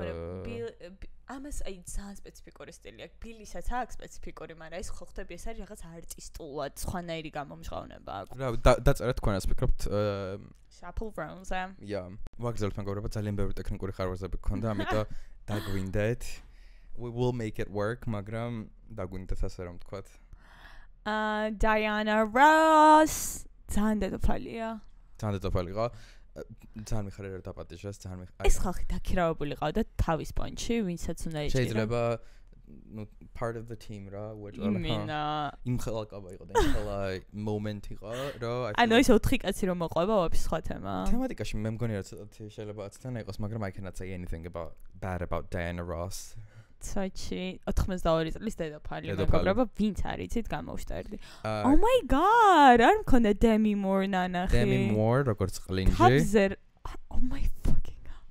ამას აი ძალიან სპეციფიკური სტილი აქვს. Billie-საც აქვს სპეციფიკური, მაგრამ ეს ხო ხდები ეს არის რაღაც არტისტულად, სხვანაირი გამომჟღავნება აქვს. რა დაწერეთ თქვენას ფიქრობთ Chappell Brown-ზე. ვაგრძელებთ მეგობრებო, ძალიან ბევრი ტექნიკური ხარვეზები გქონდა, ამიტომ დაგვინდეთ. We will make it work, მაგრამ დაგვინდეთ ასე რომ ვთქვათ. Diana Ross. ძალიან დედოფალია. ძალიან დედოფალი იყო. ძალიან მიხარია რომ დაპატიჟეს, ძალიან მიხარია. ეს ხალხი დაქირავებული ყავდა თავის პონჩი, ვინცაც უნდა ეჭირო. შეიძლება part of the team რა, იმ ხელაკაბა იყო და იმ ხელა moment იყო, რომ ანუ ეს 4 კაცი რომ მოყვება ვაფშე სხვა თემა. თემატიკაში მე მგონია რომ ცოტა შეიძლება აცდანა იყოს, მაგრამ I cannot say anything bad about Diana Ross. Საჩი 82 წლის დედოფალი მეგობრებო, ვინც არიცით გამოვშტერდი. Oh my god, არ მქონდა Demi Moore ნანახი. Demi Moore როგორც ყლინჯი. Tabzer. Oh my fucking god.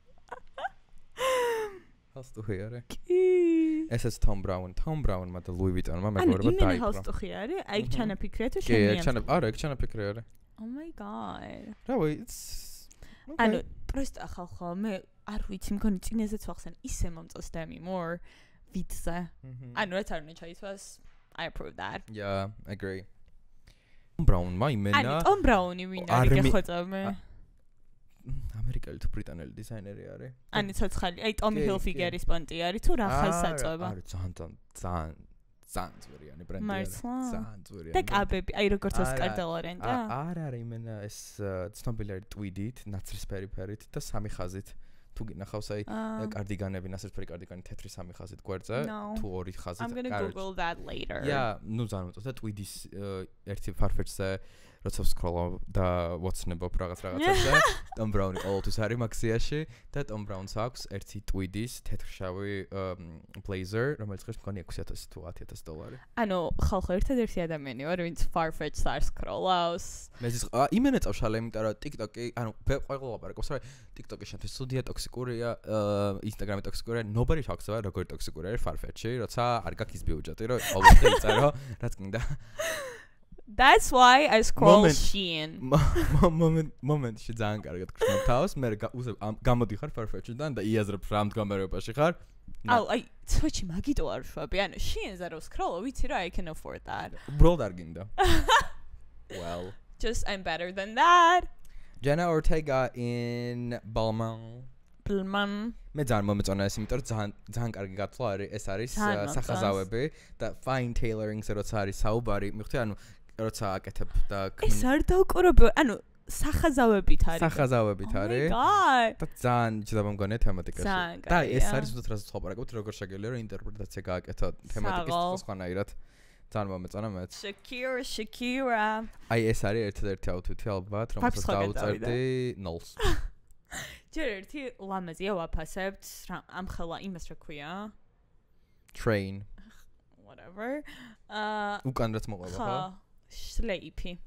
ჰალსტუხი არის. კი. ესეც Tom Brown-მა და Louis Vuitton-მა მეგობრებო დაიპყრო. ანუ იმენა ჰალსტუხი არის? აი ჩანაფიქრია თუ შენია? კი, არა, ეგ ჩანაფიქრი არის. Oh my god. რავი, it's ანუ просто ახალ ხო მე არ ვიცი მგონი წინაზეც ვახსენ ისე მომწონს Demi Moore ვიდზე. ანუ რაც არ უნდა ჩაიცვას I approve that. Yeah, I agree. Brown მაიმენა. ანუ Tom Brown-ი ვინ არის გეხოწამე? ამერიკელი თუ ბრიტანელი დიზაინერი არის. ანუ ცოცხალი, აი Tommy Hilfiger-ის პონტი არის თუ რაღაც საწובה? არის ძალიან ძვირიანი ბრენდი არის. ძალიან ძვირიანი. და კაბები, აი როგორც Oscar de la Renta. არა, იმენა ეს ცნობილი არის ტვიდით, ნაცრისფერი ფერით და სამი ხაზით. თუ გინახავს აი კარდიგანები, ნაცრისფერი კარდიგანი თეთრი სამი ხაზით გვერდზე, თუ ორი ხაზით. I'm going to Google that later. Yeah, ნუ ძალიან მოწონს და ტვიდის ერთი Farfetch-ზე როცა ვსკროლავ და ვოცნებობ რაღაცებზე Tom Brown-ი ყოველთვის არის მაქსიაში და Tom Brown-ს აქვს ერთი ტვიდის თეთრშავი blazer, რომელიც ღირს მგონი 6000 თუ 10000 დოლარი. ანუ ხალხო ერთადერთი ადამიანი ვარ, ვინც Farfetch-ს არ სკროლავს. მე ის იმენა წავშალე, იმიტომ რომ TikTok-ი, ანუ ყველა ლაპარაკობს, რომ TikTok-ი შენთვის სუდია ტოქსიკურია, Instagram-ი ტოქსიკურია, nobody talks about როგორი ტოქსიკური არის Farfetch-ი, როცა არ გაქვს ის ბიუჯეტი, რომ ყოველდღე იწერო, რაც გინდა. That's why I scroll Shein. მომენტში ძალიან კარგად გქრნობ თავს, მე გამოდიხარ Farfetch-დან და იაზრებ რა მდგომარეობაში ხარ. აუ, აი, ცოტა მაგიტო არ ვშვები, ანუ Shein-ზე რო scroll, ვიცი რა I can afford that. უბრალოდ არ გინდა. Well, just I'm better than that. Jenna Ortega in Balmain. მე ძალიან მომეწონა ეს, იმიტომ რომ ძალიან კარგი გათვლა არის, ეს არის სახაზავები და fine tailoring-ზე როცა არის საუბარი, მიხვდი, ანუ როცა აკეთებ და ეს არ დავკურებო, ანუ სახაზავებით არის. სახაზავებით არის. და ძალიან ჯდება მგონია თემატიკაში. და ეს არის უბრალოდ რასაც ვხაპარაკობთ, როგორ შეგიძლია რომ ინტერპრეტაცია გააკეთო თემატიკის სხვანაირად. ძალიან მომეწონა მეც. Shakira. აი ეს არის ერთ-ერთი outfit-ი ალბათ, რომელსაც დაუწერდი 0-ს. ჯერ ერთი ლამაზია ვაფასებთ, ამ ხელა იმას რა ქვია? Train. Whatever. უკან რაც მოყვება ხო? Sleepy.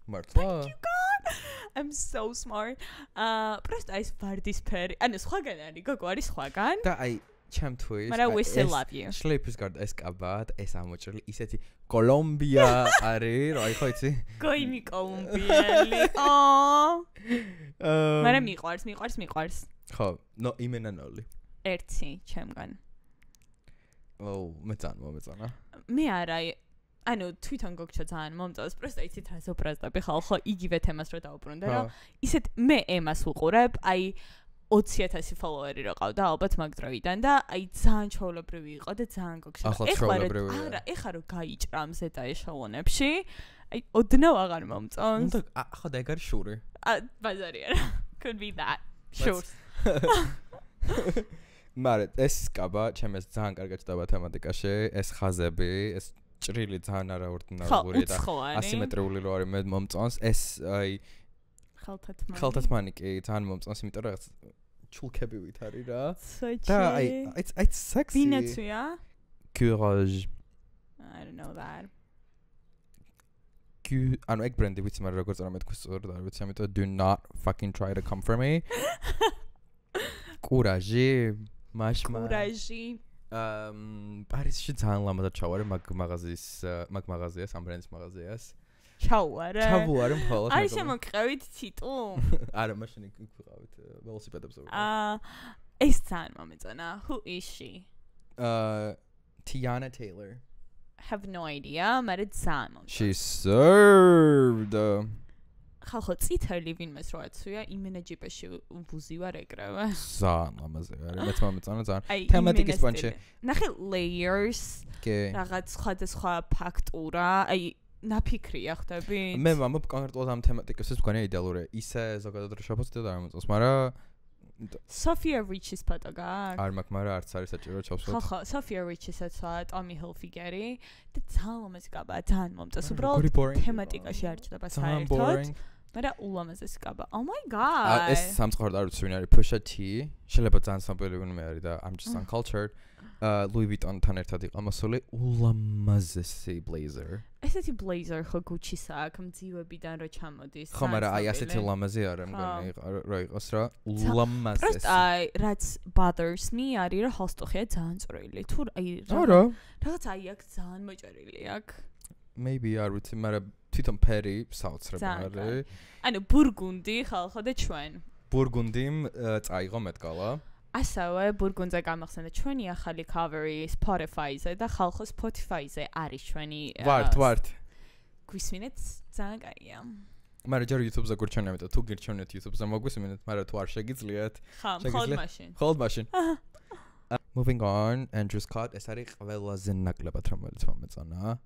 მართლა? Thank you God. I'm so smart. Просто ის ვარდისფერი. ანუ სხვაგან არის, გოგო არის სხვაგან. და აი ჩემთვის მაგრამ we still love you. Sleepy-ს გარდა ეს კაბათ, ეს ამოჭრილი ისეთი კოლომბია არის, რა ხო იცი? გოიმი კოლომბიელი. მაგრამ მიყვარს. ხო, ნო იმენა 0. 1 ჩემგან. მე ძალიან მომეწონა. მე არა, ანუ თვითონ გოგჩა ძალიან მომწონს, просто იცით რა ზოპრაზდები ხალხო, იგივე თემას რო დაუბრუნდა, რომ ისეთ მე ემას ვუყურებ, აი 20000 ფოლოვერი რო ყავდა ალბათ მაგ დროიდან და აი ძალიან ჩაოლებრივი იყო და ძალიან გოგჩა. ეხლა რო გაიჭრა ამ ზედა ეშალონებში, აი ოდნავ აღარ მომწონს. ხო და ეგ არის შური. ბაზარი არა. Could be that. Sure. მაგრამ ეს კაბა ჩემს ძალიან კარგად ჩდება თემატიკაში, ეს ხაზები, ეს ჭრილი ძალიან არაორდინარული და ასიმეტრიული რო არის მე მომწონს. ეს აი ხელთათმანი კი ძალიან მომწონს, იმიტომ რომ რაღაც ჩულქებივით არის რა. და აი it's sexy. ბინაცვია? Courage. I don't know that. ანუ ეგ ბრენდი ვიცი, მაგრამ როგორ წარმეთქვის სწორად არ ვიცი, ამიტომ do not fucking try to come for me. Courage. Courage. პარიზში ძალიან ლამაზად ჩავარე მაგ მაღაზიას, ამ ბრენდის მაღაზიას. ჩავარე მხოლოდ. არის შემოყევით ციტუ? არა, მაშინ იქ ვიყავით ველოსიპედებზე. ეს ძალიან მომეწონა. Who is she? Tiana Taylor. Have no idea, მაგრამ ძალიან მომეწონა. She served. ხალხო წითელი ვინმეს რო აცვია, იმენა ჯიპეში ვუზივარ ეგრევე. ძალიან ლამაზი არის, მეც მომეწონა ძალიან. თემატიკის პონჩი. ნახე layers. კი. რაღაც სხვადასხვა ფაქტურა, აი ნაფიქრია ხდები. მე მამობ კონკრეტულად ამ თემატიკასაც მგონია იდეალურია. ისე ზოგადად რო შევფოცდე და არ მომწონს, მაგრამ Sophia Rich's ფოტო გაქვს? არ მაქვს, მაგრამ არც არის საჭირო ჩავსვათ. ხო, Sophia Rich's-აც Tommy Hilfiger-ი და ძალიან ლამაზი კაბაა, ძალიან მომწონს. უბრალოდ თემატიკაში არ ჭდება საერთოდ. მაგრამ ულამაზესი კაბა. Oh my god. ეს სამწუხაროდ არ ვიცი ვინ არის, Pusha T. შეიძლება ძალიან სამწუხაროდ ვინმე არის და I'm just uncultured. Louis Vuitton-თან ერთად იყო მოსული ულამაზესი blazer. ესეთი blazer ხო Gucci-ს აქვს, მძივებიდან რო ჩამოდის. ხო, მაგრამ აი ასეთი ლამაზი არა მგონი რა იყოს რა, ულამაზესი. просто აი რაც bothers me არის რომ ჰალსტოხია ძალიან წვრილი. თუ აი არა. რაღაც აი აქ ძალიან მოჭერილი აქვს. Maybe არ ვიცი, მაგრამ თვითონ ფერი საოცრება არის. ანუ ბურგუნდი ხალხო და ჩვენ. ბურგუნდიმ წაიღო მეტყალა. ასევე ბურგუნდზე გამახსენდა ჩვენი ახალი cover-ი Spotify-ზე და ხალხო Spotify-ზე არის ჩვენი ვართ. გვისმინეთ ძალიან კაია. მაგრამ ჯერ YouTube-ზე გურჩვენებთ და თუ გირჩვენებთ YouTube-ზე მოგვისმინეთ, მაგრამ თუ არ შეგიძლიათ. Hold machine. Moving on, Andrew Scott ეს არის ყველაზე ნაკლებად რომელიც მომეწონა.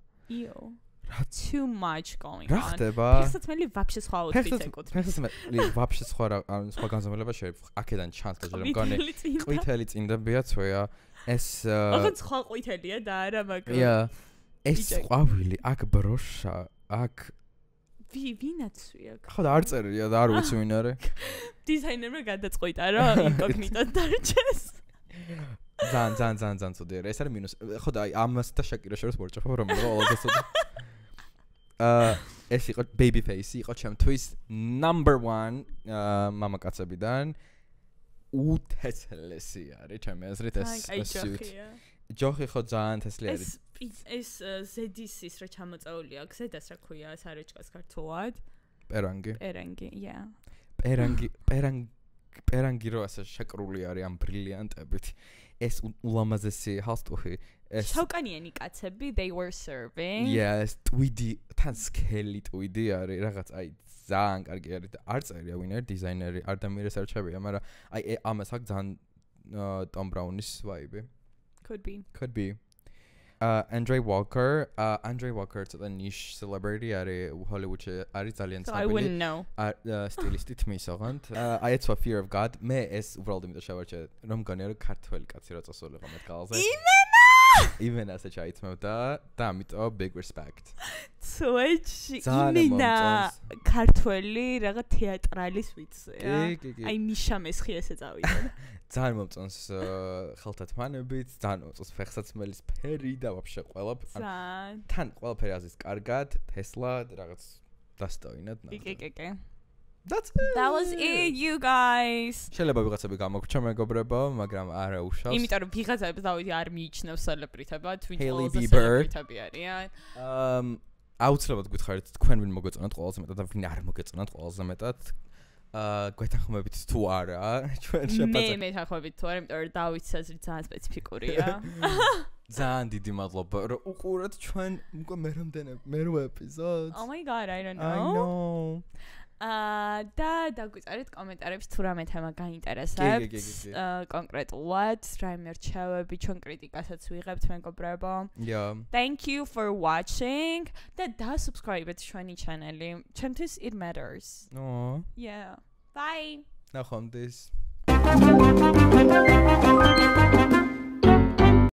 Too much going on. რა ხდება? ფეხსაცმელი ვაფშე სხვა უთვით ეკუთვნის. ფეხსაცმელი ვაფშე სხვა განზომილება შეიძლება აქედან ჩანს და ჯერ მგონი ყვითელი წინდებია ცვეა. ეს ოღონდ სხვა ყვითელია და არა მაგრამ. ეს ყვავილი აქ ბროშა აქ ვინაცვია? ხო და არ წერია და არ ვიცი ვინ არის. დიზაინერმა გადაწყვიტა რა ინკოგნიტოდ დარჩეს. ძალიან ცუდი არის. ეს არის მინუს. ხო და აი ამას და შაკირა შორის ვორჭაფობ რომ ყველასა ეს იყო Babyface იყო ჩემთვის number 1 მამაკაცებიდან უთესლესი არის ჩემი აზრით ეს ჯოხი ხო ძალიან თესლი არის ეს ზედისის რა ჩამოწეული აქვს ზედას რა ქვია ეს არეჭკას ქართულად პერანგი პერანგი რო ასე შეკრული არის ამ ბრილიანტებით ეს ულამაზესი ჰალსტუხი შავკანიანი კაცები they were serving yes ტვიდი თან სკელი ტვიდი არის რაღაც აი ძალიან კარგი არის და არ წერია ვინ არის დიზაინერი არ დამირესერჩებია მაგრამ აი ამას აქვს ძალიან Tom Brown-ის ვაიბი could be Andre Walker ცოტა niche celebrity არის Hollywood-ში არის ძალიან I wouldn't know სტილისტი თმის ოღონდ I had fear of God მე ეს უბრალოდ იმიტომ შევარჩე რომ მგონია რომ ქართველი კაცი რა წასულიყო მე კალზე even as a ჩაიცმევდა და ამიტომ big respect სუეჩი იმენა ქართველი რაღაც თეატრალის ვიცია აი მიშა მესხი ესე წავიდა ძალიან მომწონს ხელთათმანებით ძალიან მომწონს ფეხსაცმელის ფერი და ვაფშე ყველა თან ყველაფერი აზის კარგად თესლა რაღაც დასტოინად კი That's it. That was it, you guys. შეიძლება ვიღაცები გამოგრჩა მეგობრებო, მაგრამ არა უშავს. იმიტომ რომ ვიღაცებს დავიდი არ მიიჩნევს სელებრიტებად, თვით ყველაზე სელებრიტები არიან. აუცილებლად გითხარით თქვენ ვინ მოგეწონათ ყველაზე მეტად და ვინ არ მოგეწონათ ყველაზე მეტად. გვეთანხმებით თუ არა, ჩვენ შეფასებთ. მე მეთანხმებით თუ არა, იმიტომ რომ დავით საზრით ძალიან სპეციფიკურია. ძალიან დიდი მადლობა რომ უყურეთ ჩვენ უკვე მერვე ეპიზოდს. Oh my god, I don't know. I know. და დაგვიწერეთ კომენტარებში თუ რამე თემა გაინტერესებთ კონკრეტულად რაიმე რჩევები ჩვენ კრიტიკასაც ვიღებთ მეგობრებო Thank you for watching და subscribe-ეთ ჩვენი channel-ი ჩემთვის it matters Yeah Bye ნახვამდის